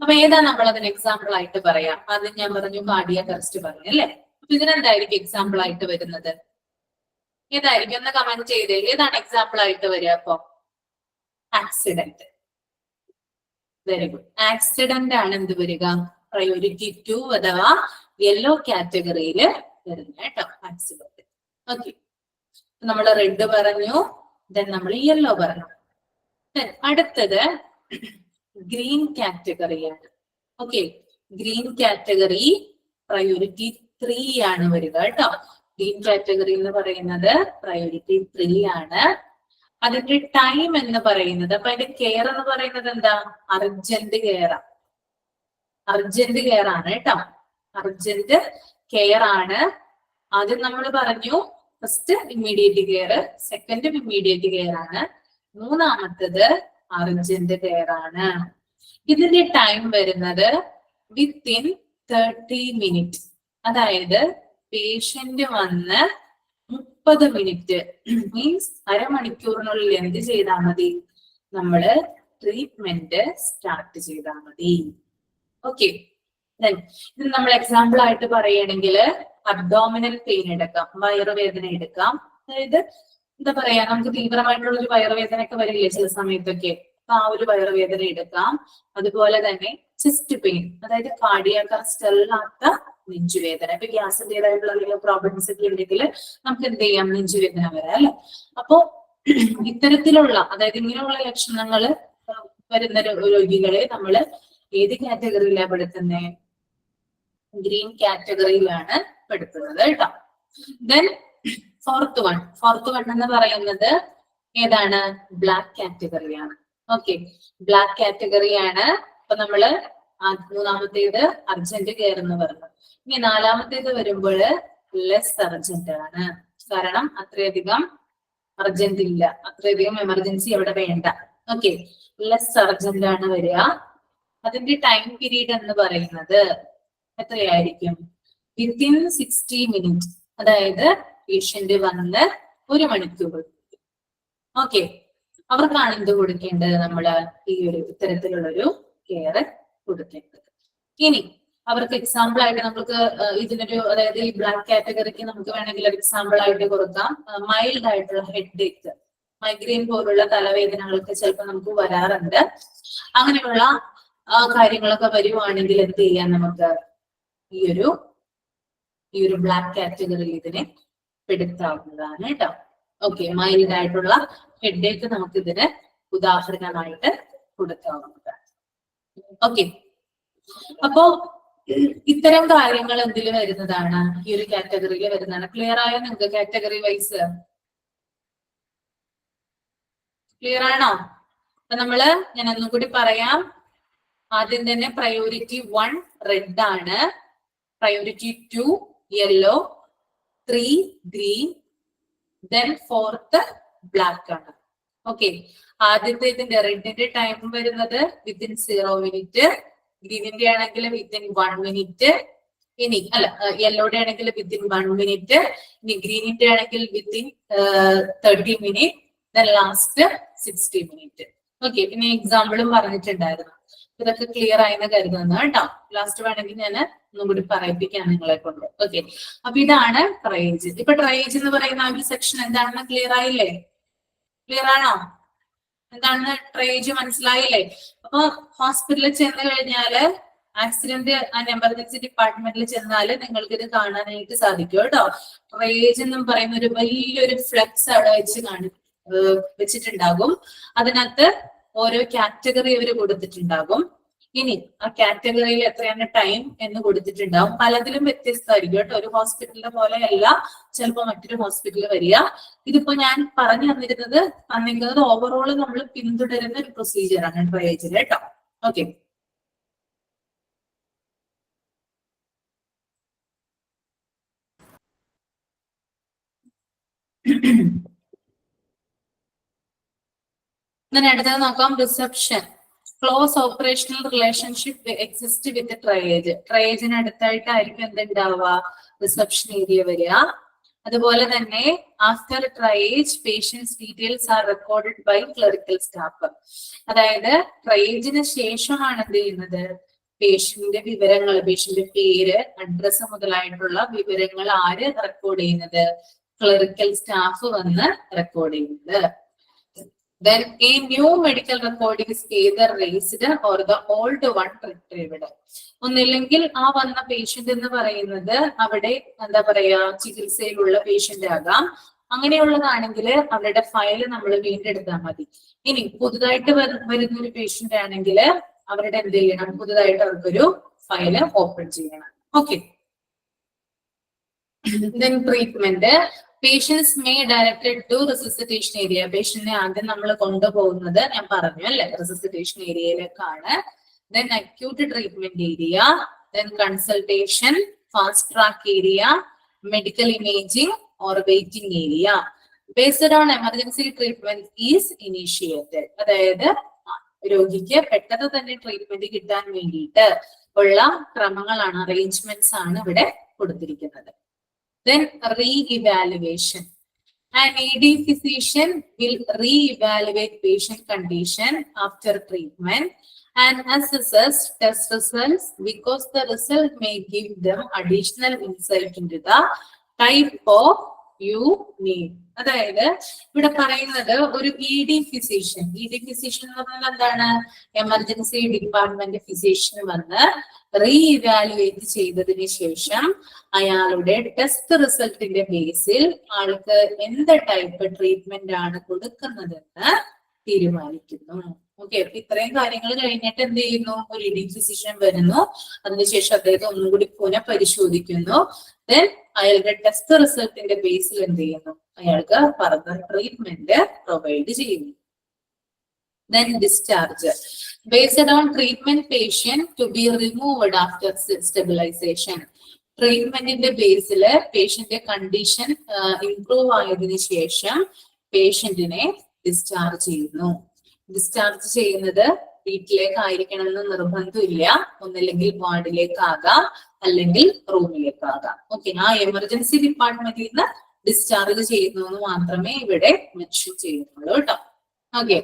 അപ്പൊ ഏതാ നമ്മൾ അതിന് എക്സാമ്പിൾ ആയിട്ട് പറയാം? ആദ്യം ഞാൻ പറഞ്ഞു കാർഡിയാക് അറസ്റ്റ് പറഞ്ഞു അല്ലെ. അപ്പൊ ഇതിനെന്തായിരിക്കും എക്സാമ്പിൾ ആയിട്ട് വരുന്നത്? ഏതായിരിക്കും? ഒന്ന് കമന്റ് ചെയ്തേ, ഏതാണ് എക്സാമ്പിൾ ആയിട്ട് വരിക? അപ്പൊ ആക്സിഡന്റ്. വെരി ഗുഡ്, ആക്സിഡന്റ് ആണ് എന്ത് വരിക? പ്രയോറിറ്റി 2 അഥവാ യെല്ലോ കാറ്റഗറിയിൽ വരുന്ന കേട്ടോ, ആക്സിഡന്റ്. ഓക്കെ, നമ്മൾ റെഡ് പറഞ്ഞു, ദെൻ നമ്മൾ യെല്ലോ പറഞ്ഞു. അടുത്തത് ഗ്രീൻ കാറ്റഗറിയാണ്. ഓക്കെ, ഗ്രീൻ കാറ്റഗറി പ്രയോറിറ്റി 3 ആണ് വരിക കേട്ടോ. ഗ്രീൻ കാറ്റഗറി എന്ന് പറയുന്നത് പ്രയോറിറ്റി 3 ആണ്. അതിന്റെ ടൈം എന്ന് പറയുന്നത്, അപ്പൊ അതിന്റെ കെയർ എന്ന് പറയുന്നത് എന്താ? Urgent care. അർജന്റ് കെയർ ആണ് കേട്ടോ, അർജന്റ് കെയർ ആണ്. ആദ്യം നമ്മൾ പറഞ്ഞു first immediate care, second immediate care ആണ്, മൂന്നാമത്തത് അർജന്റ് കെയർ ആണ്. ഇതിന്റെ ടൈം വരുന്നത് വിത്തിൻ 30 മിനിറ്റ്. അതായത് പേഷ്യന്റ് വന്ന് 30 മിനിറ്റ് മീൻസ് അരമണിക്കൂറിനുള്ളിൽ എന്ത് ചെയ്താൽ മതി? നമ്മള് ട്രീറ്റ്മെന്റ് സ്റ്റാർട്ട് ചെയ്താൽ മതി. ഓക്കെ, ഇത് നമ്മൾ എക്സാമ്പിൾ ആയിട്ട് പറയുകയാണെങ്കിൽ അബ്ഡോമിനൽ പെയിൻ എടുക്കാം, വയറുവേദന എടുക്കാം. അതായത് എന്താ പറയാ, നമുക്ക് തീവ്രമായിട്ടുള്ള ഒരു വയറുവേദന ഒക്കെ വരില്ലേ ചില സമയത്തൊക്കെ, അപ്പൊ ആ ഒരു വയറുവേദന എടുക്കാം. അതുപോലെ തന്നെ ചെസ്റ്റ് പെയിൻ, അതായത് കാർഡിയാക് അറസ്റ്റ് അല്ലാത്ത നെഞ്ചുവേദന. ഇപ്പൊ ഗ്യാസിന്റേതായിട്ടുള്ള പ്രോബ്ലംസ് ഒക്കെ ഉണ്ടെങ്കിൽ നമുക്ക് എന്ത് ചെയ്യാം? നെഞ്ചുവേദന വരാം അല്ലെ. അപ്പോ ഇത്തരത്തിലുള്ള, അതായത് ഇങ്ങനെയുള്ള ലക്ഷണങ്ങൾ വരുന്ന രോഗികളെ നമ്മള് ഏത് കാറ്റഗറിയിലാണ് പെടുത്തുന്നത്? ഗ്രീൻ കാറ്റഗറിയിലാണ് പെടുത്തുന്നത് കേട്ടോ. ദെൻ ഫോർത്ത് വൺ എന്ന് പറയുന്നത് ഏതാണ്? ബ്ലാക്ക് കാറ്റഗറിയാണ്. ഓക്കെ, ബ്ലാക്ക് കാറ്റഗറിയാണ്. അപ്പൊ നമ്മള് മൂന്നാമത്തേത് അർജന്റ് കെയർ എന്ന് പറഞ്ഞു. ഇനി നാലാമത്തേത് വരുമ്പോൾ ലെസ് അർജന്റ് ആണ്. കാരണം അത്രയധികം അർജന്റ് ഇല്ല, അത്രയധികം എമർജൻസി അവിടെ വേണ്ട. ഓക്കെ, ലെസ് അർജന്റ് ആണ് വരിക. അതിന്റെ ടൈം പീരീഡ് എന്ന് പറയുന്നത് എത്രയായിരിക്കും? Within 60 minute. അതായത് പേഷ്യന്റ് വന്ന് 1 മണിക്കൂർ. ഓക്കെ, അവർക്കാണ് എന്ത് കൊടുക്കേണ്ടത്? നമ്മള് ഈ ഒരു ഇത്തരത്തിലുള്ളൊരു കെയർ കൊടുക്കേണ്ടത്. ഇനി അവർക്ക് എക്സാമ്പിൾ ആയിട്ട് നമുക്ക് ഇതിനൊരു, അതായത് ഈ ബ്ലാക്ക് കാറ്റഗറിക്ക് നമുക്ക് വേണമെങ്കിൽ ഒരു എക്സാമ്പിൾ ആയിട്ട് കൊടുക്കാം മൈൽഡ് ആയിട്ടുള്ള ഹെഡ് ഏക്ക്, മൈഗ്രെയിൻ പോലുള്ള തലവേദനകളൊക്കെ ചിലപ്പോൾ നമുക്ക് വരാറുണ്ട്. അങ്ങനെയുള്ള കാര്യങ്ങളൊക്കെ വരുവാണെങ്കിൽ എന്ത് ചെയ്യാം, നമുക്ക് ഈ ഒരു ബ്ലാക്ക് കാറ്റഗറിയിൽ ഇതിനെ പെടുത്താവുന്നതാണ് കേട്ടോ. ഓക്കെ, മൈൽഡ് ആയിട്ടുള്ള ഹെഡ് ഏക്ക് നമുക്ക് ഇതിന് ഉദാഹരണമായിട്ട് കൊടുക്കാവുന്നതാണ്. ഓക്കെ, അപ്പോ ഇത്തരം കാര്യങ്ങൾ എന്തിൽ വരുന്നതാണ്, ഈ ഒരു കാറ്റഗറിയിൽ വരുന്നതാണ്. ക്ലിയർ ആയോ നിങ്ങൾക്ക് കാറ്റഗറി വൈസ്? ക്ലിയർ ആണോ? അപ്പൊ ഞാൻ ഒന്നും കൂടി പറയാം. ആദ്യം തന്നെ പ്രയോറിറ്റി 1 റെഡ് ആണ്, priority 2 yellow, 3 green, then 4th black ആണ്. ഓക്കെ, ആദ്യത്തെ ഇതിന്റെ റെഡിന്റെ ടൈം വരുന്നത് വിത്തിൻ 0 മിനിറ്റ്, ഗ്രീനിന്റെ ആണെങ്കിൽ വിത്തിൻ 1 മിനിറ്റ്, ഇനി അല്ല യെല്ലോയുടെ ആണെങ്കിൽ വിത്തിൻ 1 മിനിറ്റ്, ഇനി ഗ്രീനിന്റെ ആണെങ്കിൽ within 30 minute, then last 60 minute. Okay, പിന്നെ എക്സാമ്പിളും പറഞ്ഞിട്ടുണ്ടായിരുന്നു. ഇതൊക്കെ ക്ലിയർ ആയെന്ന് കരുതുന്നു കേട്ടോ. ലാസ്റ്റ് വേണമെങ്കിൽ ഞാൻ ഒന്നും കൂടി പറയിപ്പിക്കാം നിങ്ങളെ കൊണ്ട്. ഓക്കെ, അപ്പൊ ഇതാണ് ട്രയേജ്. ഇപ്പൊ ട്രയേജ് എന്ന് പറയുന്ന ആ ഒരു സെക്ഷൻ എന്താണെന്ന് ക്ലിയർ ആയില്ലേ? ക്ലിയർ ആണോ? എന്താണ് ട്രയേജ് മനസ്സിലായില്ലേ? അപ്പൊ ഹോസ്പിറ്റലിൽ ചെന്ന് കഴിഞ്ഞാല്, ആക്സിഡന്റ് ആൻഡ് എമർജൻസി ഡിപ്പാർട്ട്മെന്റിൽ ചെന്നാല് നിങ്ങൾക്ക് ഇത് കാണാനായിട്ട് സാധിക്കും കേട്ടോ. ട്രയേജ് എന്ന് പറയുന്ന ഒരു വലിയൊരു ഫ്ലെക്സ് അവിടെ വെച്ചിട്ടുണ്ടാകും. അതിനകത്ത് ഓരോ കാറ്റഗറി അവർ കൊടുത്തിട്ടുണ്ടാകും. ഇനി ആ കാറ്റഗറിയിൽ എത്രയാണ് ടൈം എന്ന് കൊടുത്തിട്ടുണ്ടാവും. പലതിലും വ്യത്യസ്തമായിരിക്കും കേട്ടോ. ഒരു ഹോസ്പിറ്റലിന്റെ പോലെയല്ല ചിലപ്പോൾ മറ്റൊരു ഹോസ്പിറ്റലിൽ വരിക. ഇതിപ്പോ ഞാൻ പറഞ്ഞു തന്നിരുന്നത് ഓവറോൾ നമ്മൾ പിന്തുടരുന്ന ഒരു പ്രൊസീജിയർ ആണ് ട്രയേജിൽ കേട്ടോ. ഓക്കെ, അടുത്തത് നോക്കാം. Reception. Close operational relationship exist with triage. ട്രയേജിന് അടുത്തായിട്ടായിരിക്കും എന്തുണ്ടാവുക, റിസപ്ഷൻ ഏരിയ വരിക. അതുപോലെ തന്നെ after triage patients details are recorded by clerical staff. അതായത് ട്രയേജിന് ശേഷമാണ് എന്ത് ചെയ്യുന്നത്, പേഷ്യന്റിന്റെ വിവരങ്ങൾ, പേഷ്യന്റ് പേര്, അഡ്രസ് മുതലായിട്ടുള്ള വിവരങ്ങൾ ആര് റെക്കോർഡ് ചെയ്യുന്നത്, ക്ലറിക്കൽ സ്റ്റാഫ് വന്ന് റെക്കോർഡ് ചെയ്യുന്നത്. Then a new medical record is either raised or the old one retrieved. ഒന്നില്ലെങ്കിൽ ആ വന്ന പേഷ്യന്റ് എന്ന് പറയുന്നത് അവിടെ എന്താ പറയാ, ചികിത്സയിലുള്ള പേഷ്യന്റ് ആകാം. അങ്ങനെയുള്ളതാണെങ്കിൽ അവരുടെ ഫയൽ നമ്മൾ വീണ്ടെടുത്താൽ മതി. ഇനി പുതുതായിട്ട് വരുന്ന ഒരു പേഷ്യന്റ് ആണെങ്കിൽ അവരുടെ എന്ത് ചെയ്യണം, പുതുതായിട്ട് അവർക്കൊരു ഫയല് ഓപ്പൺ ചെയ്യണം. Okay, then treatment. Patients may directed to resuscitation area. പേഷ്യന്റിനെ ആദ്യം നമ്മൾ കൊണ്ടുപോകുന്നത് ഞാൻ പറഞ്ഞു അല്ലെ, റെസിസിറ്റേഷൻ ഏരിയയിലേക്കാണ്. Then acute treatment area, then consultation, fast track area, medical imaging or waiting area. Based on emergency treatment is initiated. അതായത് രോഗിക്ക് പെട്ടെന്ന് തന്നെ ട്രീറ്റ്മെന്റ് കിട്ടാൻ വേണ്ടിയിട്ട് ഉള്ള ക്രമങ്ങളാണ്, അറേഞ്ച്മെന്റ്സ് ആണ് ഇവിടെ കൊടുത്തിരിക്കുന്നത്. Then re-evaluation. An ED physician will re-evaluate patient condition after treatment and assesses test results because the result may give them additional insight into the type of you need. അതായത് ഇവിടെ പറയുന്നത് ഒരു ED ഫിസിഷ്യൻ. ED ഫിസിഷ്യൻ എന്ന് പറഞ്ഞാൽ എന്താണ്, emergency department physician വന്ന് റീഇവാലുവേറ്റ് ചെയ്തതിന് ശേഷം അയാളുടെ ടെസ്റ്റ് റിസൾട്ടിന്റെ ബേസിൽ ആൾക്ക് എന്ത് ടൈപ്പ് ട്രീറ്റ്മെന്റ് ആണ് കൊടുക്കുന്നതെന്ന് തീരുമാനിക്കുന്നു. ഓക്കെ, അപ്പൊ ഇത്രയും കാര്യങ്ങൾ കഴിഞ്ഞിട്ട് എന്ത് ചെയ്യുന്നു, ഒരു ED ഫിസിഷ്യൻ വരുന്നു. അതിനുശേഷം അദ്ദേഹത്തെ ഒന്നും കൂടി പുനഃപരിശോധിക്കുന്നു. ദെൻ അയാളുടെ ടെസ്റ്റ് റിസൾട്ടിന്റെ ബേസിൽ എന്ത് ചെയ്യുന്നു, അയാൾക്ക് ഫർദർ ട്രീറ്റ്മെന്റ് പ്രൊവൈഡ് ചെയ്യുന്നു. Then discharge. Based on treatment patient to be removed after stabilization. ട്രീറ്റ്മെന്റിന്റെ ബേസിൽ പേഷ്യന്റെ കണ്ടീഷൻ ഇംപ്രൂവ് ആയതിനു ശേഷം പേഷ്യന്റിനെ ഡിസ്ചാർജ് ചെയ്യുന്നു. ഡിസ്ചാർജ് ചെയ്യുന്നത് വീട്ടിലേക്കായിരിക്കണം എന്ന് നിർബന്ധമില്ല. ഒന്നില്ലെങ്കിൽ വാർഡിലേക്കാകാം, അല്ലെങ്കിൽ റൂമിലേക്കാകാം. ഓക്കെ, ആ എമർജൻസി ഡിപ്പാർട്ട്മെന്റിൽ നിന്ന് ഡിസ്ചാർജ് ചെയ്യുന്നു എന്ന് മാത്രമേ ഇവിടെ മെൻഷൻ ചെയ്യുന്നുള്ളൂ കേട്ടോ. Okay,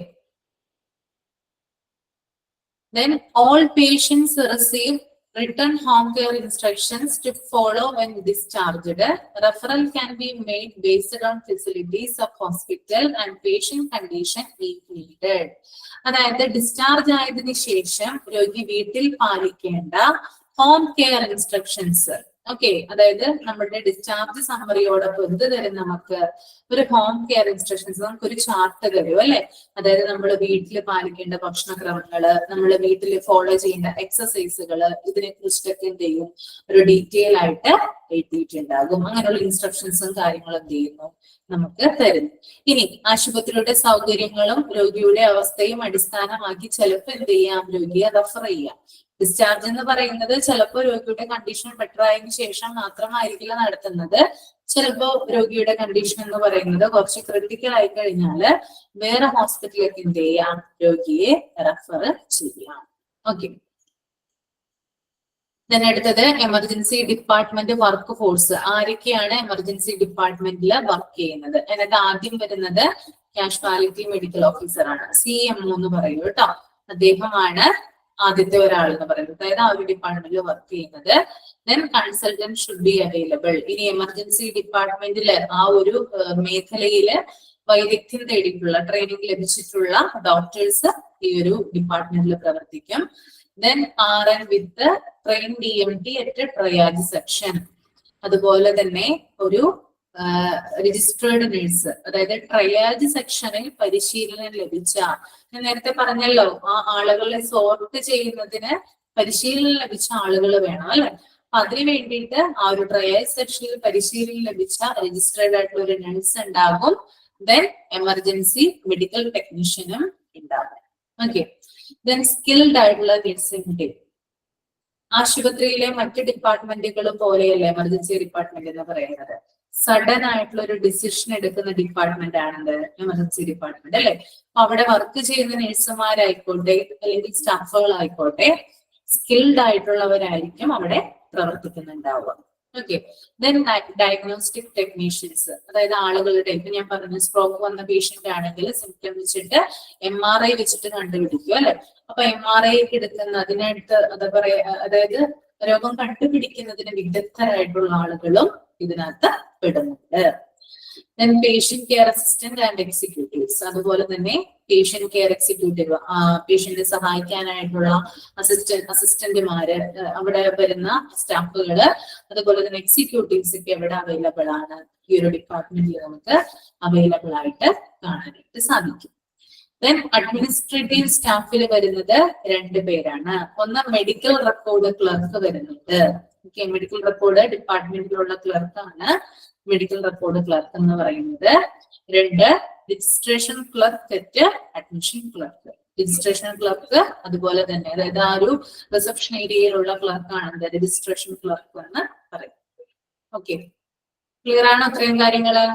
then all patients receive Written home care instructions to follow when discharged. Referral can be made based on facilities of hospital and patient condition if needed. അതായത് ഡിസ്ചാർജ് ആയതിനു ശേഷം രോഗി വീട്ടിൽ പാലിക്കേണ്ട ഹോം കെയർ ഇൻസ്ട്രക്ഷൻസ്. ഓക്കെ, അതായത് നമ്മുടെ discharge സമ്മറിയോടൊപ്പം എന്ത് തരും നമുക്ക്? ഒരു ഹോം കെയർ ഇൻസ്ട്രക്ഷൻസ്, നമുക്കൊരു ചാർട്ട് തരും അല്ലെ. അതായത് നമ്മൾ വീട്ടിൽ പാലിക്കേണ്ട ഭക്ഷണക്രമങ്ങള്, നമ്മൾ വീട്ടിൽ ഫോളോ ചെയ്യേണ്ട എക്സസൈസുകള്, ഇതിനെ കുറിച്ചിട്ടൊക്കെ എന്ത് ചെയ്യും, ഒരു ഡീറ്റെയിൽ ആയിട്ട് എഴുതിയിട്ടുണ്ടാകും. അങ്ങനെയുള്ള ഇൻസ്ട്രക്ഷൻസും കാര്യങ്ങളും എന്ത് ചെയ്യുന്നു, നമുക്ക് തരുന്നു. ഇനി ആശുപത്രിയുടെ സൗകര്യങ്ങളും രോഗിയുടെ അവസ്ഥയും അടിസ്ഥാനമാക്കി ചിലപ്പോൾ എന്ത് ചെയ്യാം, രോഗിയെ റെഫർ ചെയ്യാം. ഡിസ്ചാർജ് എന്ന് പറയുന്നത് ചിലപ്പോൾ രോഗിയുടെ കണ്ടീഷൻ ബെറ്റർ ആയതിനു ശേഷം മാത്രമായിരിക്കില്ല നടത്തുന്നത്. ചിലപ്പോൾ രോഗിയുടെ കണ്ടീഷൻ എന്ന് പറയുന്നത് കുറച്ച് ക്രിട്ടിക്കൽ ആയി കഴിഞ്ഞാല് വേറെ ഹോസ്പിറ്റലിലേക്ക് എന്ത് ചെയ്യാം, രോഗിയെ റെഫർ ചെയ്യാം. ഓക്കെ, അടുത്തത് എമർജൻസി ഡിപ്പാർട്ട്മെന്റ് വർക്ക് ഫോഴ്സ്. ആരൊക്കെയാണ് എമർജൻസി ഡിപ്പാർട്ട്മെന്റിൽ വർക്ക് ചെയ്യുന്നത്? അതിനകത്ത് ആദ്യം വരുന്നത് കാഷ്വാലിറ്റി മെഡിക്കൽ ഓഫീസർ ആണ്, CMO എന്ന് പറയൂ കേട്ടോ. അദ്ദേഹമാണ് ആദ്യത്തെ ഒരാൾ എന്ന് പറയുന്നത്, അതായത് ആ ഒരു ഡിപ്പാർട്ട്മെന്റിൽ വർക്ക് ചെയ്യുന്നത്. Then consultant should be available. ഇനി എമർജൻസി ഡിപ്പാർട്ട്മെന്റില് ആ ഒരു മേഖലയില് വൈദഗ്ധ്യം നേടിയിട്ടുള്ള, ട്രെയിനിങ് ലഭിച്ചിട്ടുള്ള ഡോക്ടേഴ്സ് ഈ ഒരു ഡിപ്പാർട്ട്മെന്റിൽ പ്രവർത്തിക്കും. Then RN with the trained EMT at a triage section. അതുപോലെ തന്നെ ഒരു രജിസ്ട്രേർഡ് നേഴ്സ്, അതായത് ട്രയാജ് സെക്ഷനിൽ പരിശീലനം ലഭിച്ച, ഞാൻ നേരത്തെ പറഞ്ഞല്ലോ ആ ആളുകളെ സോർട്ട് ചെയ്യുന്നതിന് പരിശീലനം ലഭിച്ച ആളുകൾ വേണം അല്ലെ. അപ്പൊ അതിന് വേണ്ടിയിട്ട് ആ ഒരു ട്രയാജ് സെക്ഷനിൽ പരിശീലനം ലഭിച്ച രജിസ്ട്രേർഡ് ആയിട്ടുള്ള ഒരു നഴ്സ് ഉണ്ടാകും. ദെൻ എമർജൻസി മെഡിക്കൽ ടെക്നീഷ്യനും ഉണ്ടാകും. ഓക്കെ, ദെൻ സ്കിൽഡ് ആയിട്ടുള്ള നഴ്സിംഗ് ടീം. ആശുപത്രിയിലെ മറ്റ് ഡിപ്പാർട്ട്മെന്റുകൾ പോലെയല്ല എമർജൻസി ഡിപ്പാർട്ട്മെന്റ് എന്ന് പറയുന്നത്. സഡൻ ആയിട്ടുള്ള ഒരു ഡിസിഷൻ എടുക്കുന്ന ഡിപ്പാർട്ട്മെന്റ് ആണത് എമർജൻസി ഡിപ്പാർട്ട്മെന്റ് അല്ലെ. അപ്പൊ അവിടെ വർക്ക് ചെയ്യുന്ന നഴ്സുമാരായിക്കോട്ടെ അല്ലെങ്കിൽ സ്റ്റാഫുകളായിക്കോട്ടെ സ്കിൽഡ് ആയിട്ടുള്ളവരായിരിക്കും അവിടെ പ്രവർത്തിക്കുന്നുണ്ടാവുക. ഓക്കെ, ദെൻ ഡയഗ്നോസ്റ്റിക് ടെക്നീഷ്യൻസ്, അതായത് ആളുകളുടെ, ഇപ്പൊ ഞാൻ പറഞ്ഞു സ്ട്രോക്ക് വന്ന പേഷ്യന്റ് ആണെങ്കിൽ സിംറ്റം വെച്ചിട്ട് MRI വെച്ചിട്ട് കണ്ടുപിടിക്കും അല്ലെ. അപ്പൊ MRI എടുക്കുന്ന അതിനടുത്ത് എന്താ പറയാ, അതായത് രോഗം കണ്ടുപിടിക്കുന്നതിന് വിദഗ്ധരായിട്ടുള്ള ആളുകളും ഇതിനകത്ത് പെടുന്നുണ്ട്. Then patient care assistant and executives, അതുപോലെ തന്നെ പേഷ്യന്റ് കെയർ എക്സിക്യൂട്ടീവ്, പേഷ്യന്റിനെ സഹായിക്കാനായിട്ടുള്ള അസിസ്റ്റന്റുമാര്, അവിടെ വരുന്ന സ്റ്റാഫുകള്, അതുപോലെ തന്നെ എക്സിക്യൂട്ടീവ്സ് ഒക്കെ എവിടെ അവൈലബിൾ ആണ്, ഈ ഒരു ഡിപ്പാർട്ട്മെന്റിൽ നമുക്ക് അവൈലബിൾ ആയിട്ട് കാണാനായിട്ട് സാധിക്കും. ദെൻ അഡ്മിനിസ്ട്രേറ്റീവ് സ്റ്റാഫിൽ വരുന്നത് 2 പേരാണ്. ഒന്ന് മെഡിക്കൽ റെക്കോർഡ് ക്ലർക്ക് വരുന്നുണ്ട്. ഓക്കെ, മെഡിക്കൽ റെക്കോർഡ് ഡിപ്പാർട്ട്മെന്റിലുള്ള ക്ലർക്കാണ് മെഡിക്കൽ റെക്കോർഡ് ക്ലർക്ക് എന്ന് പറയുന്നത്. 2 registration clerk at admission clerk. Registration clerk അതുപോലെ തന്നെ, അതായത് ആ ഒരു റിസപ്ഷൻ ഏരിയയിലുള്ള ക്ലർക്കാണ് രജിസ്ട്രേഷൻ ക്ലർക്ക് എന്ന് പറയുന്നത്. ഓക്കെ, ക്ലിയർ ആണോ അത്രയും കാര്യങ്ങള്?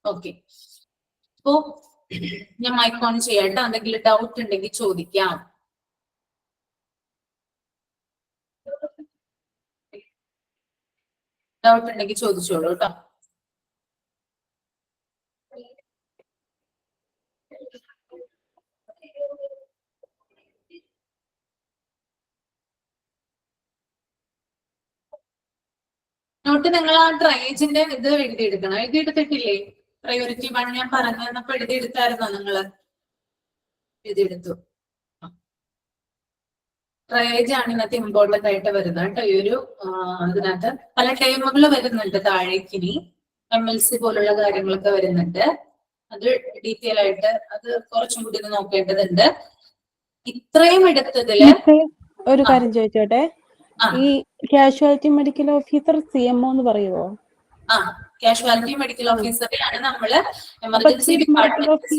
ഓക്കെ, അപ്പോ ഞാൻ മൈക്ക് ഓൺ ചെയ്യാട്ടോ. എന്തെങ്കിലും ഡൗട്ട് ഉണ്ടെങ്കിൽ ചോദിക്കാം. ഡൗട്ട് ഉണ്ടെങ്കിൽ ചോദിച്ചോളൂ കേട്ടോ. നോട്ട് നിങ്ങൾ ആ ട്രയേജിന്റെ ഇത് എഴുതിയെടുക്കണം. എഴുതിയെടുത്തിട്ടില്ലേ? പ്രയോറിറ്റി 1 ഞാൻ പറഞ്ഞു തന്നപ്പോ എഴുതിയെടുത്തായിരുന്നോ നിങ്ങള്? എഴുതിയെടുത്തു. ട്രയേജ് ആണ് ഇതിനകത്ത് ഇമ്പോർട്ടന്റ് ആയിട്ട് വരുന്നത് കേട്ടോ. ഈ ഒരു ഇതിനകത്ത് പല ടൈമുകൾ വരുന്നുണ്ട് താഴേക്കിനി. MLC പോലുള്ള കാര്യങ്ങളൊക്കെ വരുന്നുണ്ട്. അത് ഡീറ്റെയിൽ ആയിട്ട് അത് കുറച്ചും കൂടി ഒന്ന് നോക്കേണ്ടതുണ്ട്. ഇത്രയും എടുത്തതില് ഒരു കാര്യം ചോദിച്ചോട്ടെ, ഈ കാഷ്വാലിറ്റി മെഡിക്കൽ ഓഫീസർ CMO എന്ന് പറയുമോ? കാഷ്വാലിറ്റി മെഡിക്കൽ ഓഫീസറെയാണ് നമ്മള് എമർജൻസി ഡിപ്പാർട്ട്മെന്റ്.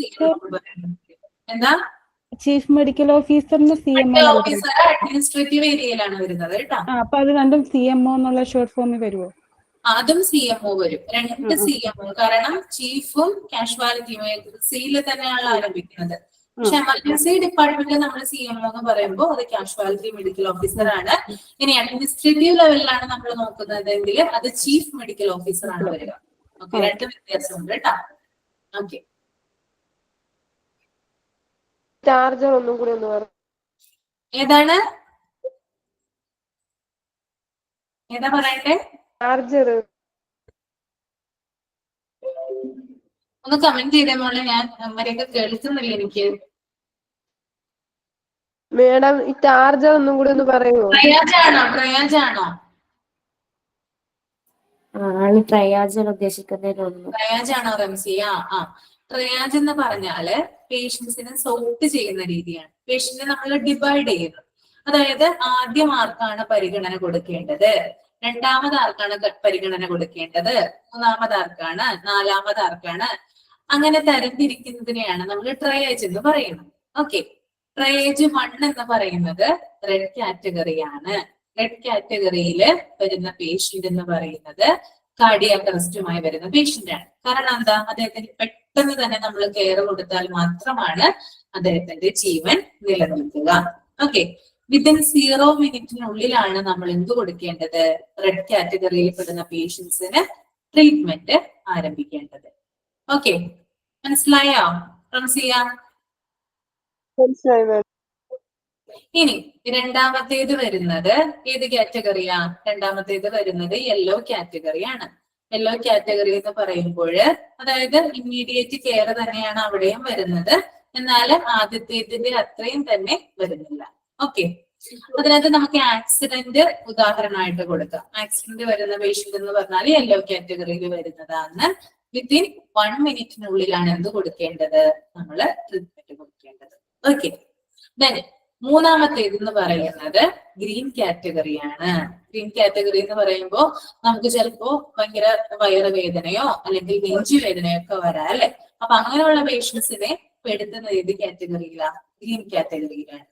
എന്താ? ചീഫ് മെഡിക്കൽ ഓഫീസറിന് CMO ഓഫീസർ അഡ്മിനിസ്ട്രേറ്റീവ് ഏരിയയിലാണ് വരുന്നത് കേട്ടോ. അപ്പൊ അത് രണ്ടും CMO എന്നുള്ള ഷോർട്ട് ഫോമിൽ വരുമോ? അതും CMO വരും. 2 CMO. കാരണം ചീഫും കാഷ്വാലിറ്റിയും സിയില് തന്നെയാണ് ആരംഭിക്കുന്നത്. പക്ഷെ എമർജൻസി ഡിപ്പാർട്ട്മെന്റിൽ നമ്മൾ CMO എന്ന് പറയുമ്പോൾ അത് കാഷ്വാലിറ്റി മെഡിക്കൽ ഓഫീസർ ആണ്. ഇനി അഡ്മിനിസ്ട്രേറ്റീവ് ലെവലിലാണ് നമ്മൾ നോക്കുന്നതെങ്കിൽ അത് ചീഫ് മെഡിക്കൽ ഓഫീസർ ആണ് വരിക. ഓക്കെ, 2 വ്യത്യാസമുണ്ട് കേട്ടോ. ഓക്കെ, ചാർജർ ഒന്നും കൂടി ഒന്ന് പറ. ഏതാണ് ഏതാ പറയട്ടെ? ചാർജർ ഒന്ന് കമന്റ് ചെയ്തേ മോളെ, ഞാൻ അമ്മരെയൊക്കെ കേൾക്കുന്നില്ല എനിക്ക്. മേഡം ഈ ചാർജർ ഒന്നും കൂടി ഒന്ന് പറയുമോ? പ്രയാജാണോ? ആള് ട്രയാജൽ ഉദ്ദേശിക്കുന്നതിന് തോന്നുന്നു. ട്രയാജാണോ റംസിയ? ട്രയാജ് എന്ന് പറഞ്ഞാല് പേഷ്യൻസിനെ സോർട്ട് ചെയ്യുന്ന രീതിയാണ്. പേഷ്യന്റിനെ നമ്മൾ ഡിവൈഡ് ചെയ്യുന്നത്. അതായത് ആദ്യം ആർക്കാണ് പരിഗണന കൊടുക്കേണ്ടത്, രണ്ടാമത് ആർക്കാണ് പരിഗണന കൊടുക്കേണ്ടത്, മൂന്നാമത് ആർക്കാണ്, നാലാമത് ആർക്കാണ്, അങ്ങനെ തരംതിരിക്കുന്നതിനെയാണ് നമ്മൾ ട്രയേജ് എന്ന് പറയുന്നത്. ഓക്കെ, ട്രയേജ് 1 എന്ന് പറയുന്നത് റെഡ് കാറ്റഗറിയാണ്. റെഡ് കാറ്റഗറിയിൽ വരുന്ന പേഷ്യന്റ് എന്ന് പറയുന്നത് കാർഡിയാക് അറസ്റ്റുമായി വരുന്ന പേഷ്യന്റ് ആണ്. കാരണം എന്താ? അദ്ദേഹത്തിന് പെട്ടെന്ന് തന്നെ നമ്മൾ കെയർ കൊടുത്താൽ മാത്രമാണ് അദ്ദേഹത്തിന്റെ ജീവൻ നിലനിൽക്കുക. ഓക്കെ, വിത്തിൻ 0 മിനിറ്റിനുള്ളിലാണ് നമ്മൾ എന്ത് കൊടുക്കേണ്ടത്? റെഡ് കാറ്റഗറിയിൽ പെടുന്ന പേഷ്യൻസിന് ട്രീറ്റ്മെന്റ് ആരംഭിക്കേണ്ടത്. ഓക്കെ, മനസ്സിലായോ റംസിയ? മനസ്സിലായി. ഇനി രണ്ടാമത്തേത് വരുന്നത് ഏത് കാറ്റഗറിയാ? രണ്ടാമത്തേത് വരുന്നത് യെല്ലോ കാറ്റഗറിയാണ്. യെല്ലോ കാറ്റഗറി എന്ന് പറയുമ്പോൾ അതായത് ഇമ്മീഡിയറ്റ് കെയർ തന്നെയാണ് അവിടെയും വരുന്നത്, എന്നാൽ ആദ്യത്തേതിന്റെ അത്രയും തന്നെ വരുന്നില്ല. ഓക്കെ, അതിനകത്ത് നമുക്ക് ആക്സിഡന്റ് ഉദാഹരണമായിട്ട് കൊടുക്കാം. ആക്സിഡന്റ് വരുന്ന പേഷ്യന്റ് എന്ന് പറഞ്ഞാൽ യെല്ലോ കാറ്റഗറിയിൽ വരുന്നതാണ്. വിത്തിൻ 1 മിനിറ്റിനുള്ളിലാണ് എന്ത് കൊടുക്കേണ്ടത്? നമ്മൾ ട്രീറ്റ്മെന്റ് കൊടുക്കേണ്ടത്. ഓക്കെ, മൂന്നാമത്തേത് എന്ന് പറയുന്നത് ഗ്രീൻ കാറ്റഗറിയാണ്. ഗ്രീൻ കാറ്റഗറി എന്ന് പറയുമ്പോൾ നമുക്ക് ചിലപ്പോ ഭയങ്കര വയറുവേദനയോ അല്ലെങ്കിൽ നെഞ്ചുവേദനയോ ഒക്കെ വരാം അല്ലെ. അപ്പൊ അങ്ങനെയുള്ള പേഷ്യൻസിനെ പെടുത്തുന്ന ഏത് കാറ്റഗറിയിലാണ്? ഗ്രീൻ കാറ്റഗറിയിലാണ്.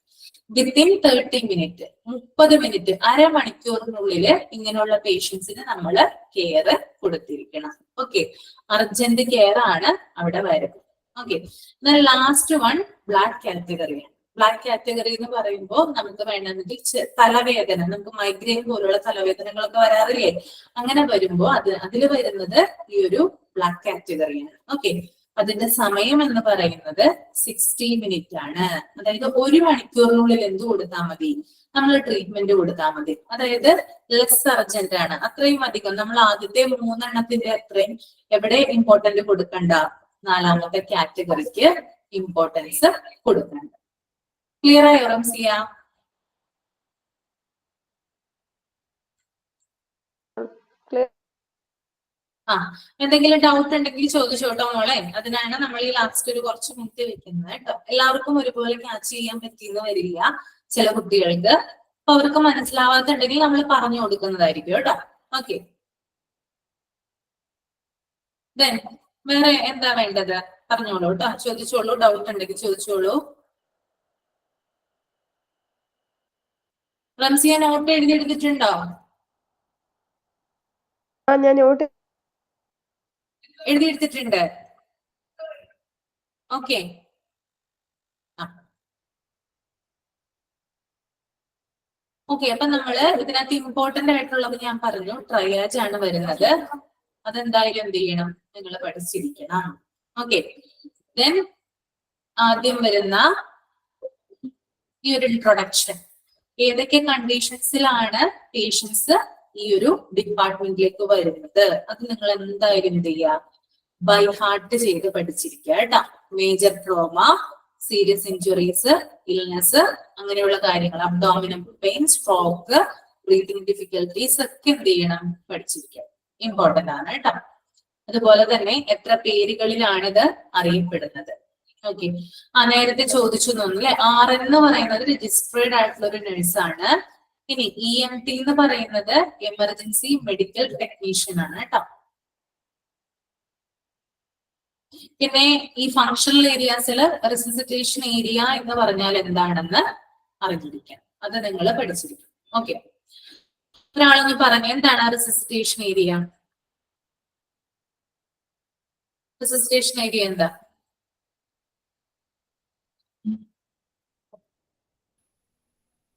വിത്തിൻ 30 മിനിറ്റ്, 30 മിനിറ്റ്, അരമണിക്കൂറിനുള്ളിൽ ഇങ്ങനെയുള്ള പേഷ്യൻസിന് നമ്മൾ കെയർ കൊടുത്തിരിക്കണം. ഓക്കെ, അർജന്റ് കെയർ ആണ് അവിടെ വരുന്നത്. ഓക്കെ, എന്നാൽ ലാസ്റ്റ് വൺ ബ്ലാക്ക് കാറ്റഗറിയാണ്. ബ്ലാക്ക് കാറ്റഗറി എന്ന് പറയുമ്പോൾ നമുക്ക് വേണമെങ്കിൽ തലവേദന, നമുക്ക് മൈഗ്രെയിൻ പോലുള്ള തലവേദനകളൊക്കെ വരാറില്ലേ? അങ്ങനെ വരുമ്പോ അതിൽ വരുന്നത് ഈ ഒരു ബ്ലാക്ക് കാറ്റഗറിയാണ്. ഓക്കെ, അതിന്റെ സമയം എന്ന് പറയുന്നത് 60 മിനിറ്റ് ആണ്. അതായത് 1 മണിക്കൂറിനുള്ളിൽ എന്ത് കൊടുത്താൽ മതി? നമ്മൾ ട്രീറ്റ്മെന്റ് കൊടുത്താൽ മതി. അതായത് ലെസ് അർജന്റ് ആണ്, അത്രയും അധികം നമ്മൾ ആദ്യത്തെ 3 എണ്ണത്തിന്റെ അത്രയും എവിടെ ഇമ്പോർട്ടന്റ് കൊടുക്കണ്ട? നാലാമത്തെ കാറ്റഗറിക്ക് ഇമ്പോർട്ടൻസ് കൊടുക്കണ്ട. ക്ലിയർ ആയോ റംസിയ? എന്തെങ്കിലും ഡൗട്ട് ഉണ്ടെങ്കിൽ ചോദിച്ചോട്ടോ മോളെ. അതിനാണ് നമ്മൾ ഈ ലാസ്റ്റ് ഒരു കുറച്ച് മിനിറ്റ് വെക്കുന്നത് കേട്ടോ. എല്ലാവർക്കും ഒരുപോലെ ക്യാച്ച് ചെയ്യാൻ പറ്റിയെന്ന് വരില്ല ചില കുട്ടികൾക്ക്. അപ്പൊ അവർക്ക് മനസ്സിലാവാത്തുണ്ടെങ്കിൽ നമ്മൾ പറഞ്ഞു കൊടുക്കുന്നതായിരിക്കും കേട്ടോ. ഓക്കെ, വേറെ എന്താ വേണ്ടത്? പറഞ്ഞോളൂ കേട്ടോ, ചോദിച്ചോളൂ. ഡൗട്ട് ഉണ്ടെങ്കിൽ ചോദിച്ചോളൂ. റംസിയ നോട്ട് എഴുതിയെടുത്തിട്ടുണ്ടോ? ഞാൻ നോട്ട് എഴുതിയെടുത്തിട്ടുണ്ട്. Okay, okay. അപ്പൊ നമ്മള് ഇതിനകത്ത് ഇമ്പോർട്ടന്റ് ആയിട്ടുള്ളത് ഞാൻ പറഞ്ഞു, ട്രയാജ് ആണ് വരുന്നത്. അതെന്തായാലും എന്ത് ചെയ്യണം? നിങ്ങൾ പഠിച്ചിരിക്കണം. ഓക്കെ, ദെൻ ആദ്യം വരുന്ന ഈ ഒരു ഇൻട്രൊഡക്ഷൻ, ഏതൊക്കെ കണ്ടീഷൻസിലാണ് പേഷ്യൻസ് ഈ ഒരു ഡിപ്പാർട്ട്മെന്റിലേക്ക് വരുന്നത്, അത് നിങ്ങൾ എന്തായാലും എന്ത് ചെയ്യുക? ബൈ ഹാർട്ട് ചെയ്ത് പഠിച്ചിരിക്കുക കേട്ടോ. Major trauma, serious injuries, illness, അങ്ങനെയുള്ള കാര്യങ്ങൾ, abdominal pain, stroke, breathing difficulties ഒക്കെ എന്ത് ചെയ്യണം? പഠിച്ചിരിക്കുക. ഇമ്പോർട്ടന്റ് ആണ് കേട്ടോ. അതുപോലെ തന്നെ എത്ര പേരുകളിലാണിത് അറിയപ്പെടുന്നത്? ഓക്കെ, നേരത്തെ ചോദിച്ചു തോന്നുന്നു. RN എന്ന് പറയുന്നത് രജിസ്ട്രേഡ് ആയിട്ടുള്ള ഒരു നഴ്സാണ്. ഇനി EMT എന്ന് പറയുന്നത് എമർജൻസി മെഡിക്കൽ ടെക്നീഷ്യൻ ആണ് കേട്ടോ. പിന്നെ ഈ ഫങ്ഷണൽ ഏരിയാസിൽ റെസിസിറ്റേഷൻ ഏരിയ എന്ന് പറഞ്ഞാൽ എന്താണെന്ന് അറിഞ്ഞിരിക്കണം. അത് നിങ്ങൾ പഠിച്ചിരിക്കും. ഓക്കെ, ഒരാളൊന്ന് പറഞ്ഞു, എന്താണ് റെസിസിറ്റേഷൻ ഏരിയ? റെസിസിറ്റേഷൻ ഏരിയ എന്താ?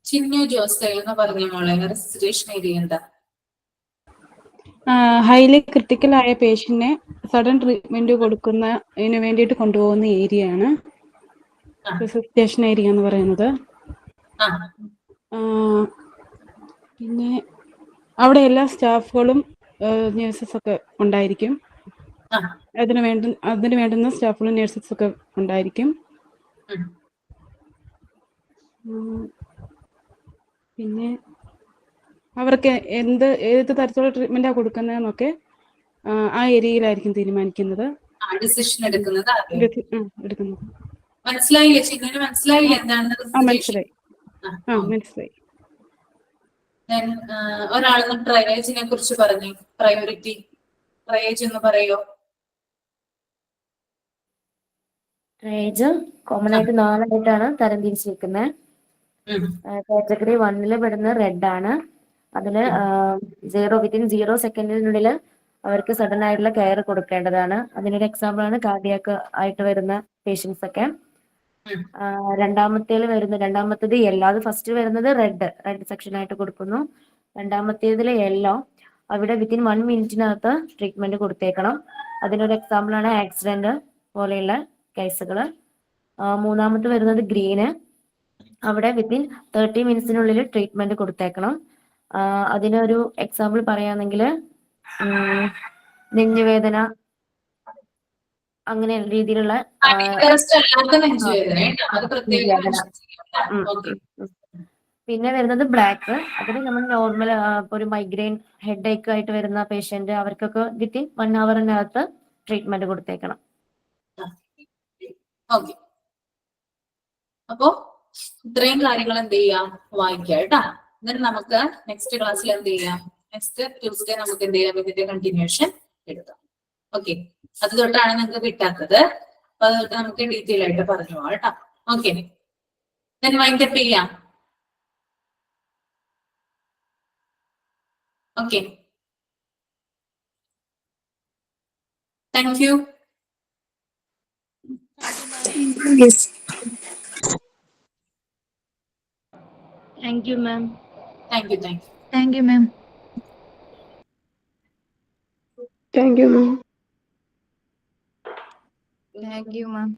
ചിന്നു ജോസ് എന്ന് പറഞ്ഞ മോളെ, റെസിസിറ്റേഷൻ ഏരിയ എന്താ? ഹൈലി ക്രിട്ടിക്കൽ ആയ പേഷ്യന്റിനെ സഡൻ ട്രീറ്റ്മെന്റ് കൊടുക്കുന്നതിന് വേണ്ടിയിട്ട് കൊണ്ടുപോകുന്ന ഏരിയ ആണ്. റിസപ്റ്റേഷൻ ഏരിയ എന്ന് പറയുന്നത്. ആ ആ, പിന്നെ അവിടെ എല്ലാ സ്റ്റാഫുകളും നേഴ്സസ് ഒക്കെ ഉണ്ടായിരിക്കും. ആ അതിന് വേണ്ടുന്ന സ്റ്റാഫുകളും നേഴ്സസ് ഒക്കെ ഉണ്ടായിരിക്കും. ഉം. ഉം, പിന്നെ അവർക്ക് ഏത് തരത്തിലുള്ള ട്രീറ്റ്മെന്റാണ് കൊടുക്കുന്നതെന്നൊക്കെ ആ ഏരിയയിലായിരിക്കും തീരുമാനിക്കുന്നത്. ഡിസിഷൻ എടുക്കുന്നത് ആദ്യം. എടുക്കുന്നത്. മനസ്സിലായില്ലേ ചിന്നുവിന്? മനസ്സിലായില്ലേ എന്താണ് resuscitation? മനസ്സിലായി. മനസ്സിലായി. Then, ഒരാളൊന്ന് ട്രയേജിനെ കുറിച്ച് പറഞ്ഞു. പ്രയോറിറ്റി ട്രയേജ് എന്ന് പറയോ? ട്രയേജ് കോമൺ ആയിട്ട് 4ആയിട്ടാണ് തരംതിരിച്ചിരിക്കുന്നത്. കാറ്റഗറി 1 പെടുന്ന റെഡ് ആണ്. അതില് വിത്തിൻ 0 സെക്കൻഡിനുള്ളിൽ അവർക്ക് സഡൻ ആയിട്ടുള്ള കെയർ കൊടുക്കേണ്ടതാണ്. അതിനൊരു എക്സാമ്പിൾ ആണ് കാർഡിയാക്ക് ആയിട്ട് വരുന്ന പേഷ്യൻസ് ഒക്കെ. രണ്ടാമത്തേത് യെല്ലോ. അത് ഫസ്റ്റ് വരുന്നത് റെഡ് സെക്ഷൻ ആയിട്ട് കൊടുക്കുന്നു. രണ്ടാമത്തേതിൽ യെല്ലോ. അവിടെ വിത്തിൻ 1 മിനിറ്റിനകത്ത് ട്രീറ്റ്മെന്റ് കൊടുത്തേക്കണം. അതിനൊരു എക്സാമ്പിൾ ആണ് ആക്സിഡന്റ് പോലെയുള്ള കേസുകൾ. മൂന്നാമത്തെ വരുന്നത് ഗ്രീന്. അവിടെ വിത്തിൻ 30 മിനിറ്റ്സിനുള്ളിൽ ട്രീറ്റ്മെന്റ് കൊടുത്തേക്കണം. അതിനൊരു എക്സാമ്പിൾ പറയുകയാണെങ്കിൽ നെഞ്ചുവേദന അങ്ങനെ രീതിയിലുള്ള പിന്നെ വരുന്നത് ബ്ലാക്ക്. അതിന് നമ്മൾ നോർമൽ ഒരു മൈഗ്രെയിൻ ഹെഡ് ഏക്ക് ആയിട്ട് വരുന്ന പേഷ്യന്റ് അവർക്കൊക്കെ വിത്തിൻ 1 ഹവറിനകത്ത് ട്രീറ്റ്മെന്റ് കൊടുത്തേക്കണം. അപ്പോ ഇത്രയും കാര്യങ്ങൾ എന്ത് ചെയ്യാം, വായിക്കാം കേട്ടാ. എന്നിട്ട് നമുക്ക് നെക്സ്റ്റ് ക്ലാസ്സിൽ എന്ത് ചെയ്യാം, നെക്സ്റ്റ് ട്യൂസ്ഡേ നമുക്ക് എന്ത് ചെയ്യാം, ഇതിന്റെ കണ്ടിന്യൂഷൻ എടുക്കാം. ഓക്കെ, അത് തൊട്ടാണ് നിങ്ങൾക്ക് കിട്ടാത്തത്. അപ്പൊ അത് തൊട്ട് നമുക്ക് ഡീറ്റെയിൽ ആയിട്ട് പറഞ്ഞു പോവാം കേട്ടോ. ഓക്കെ, ഞാൻ വൈൻഡപ്പ് ചെയ്യാം. Okay, thank you. Thank you, ma'am. Thank you. Thank you, ma'am. Thank you ma'am. Thank you, ma'am.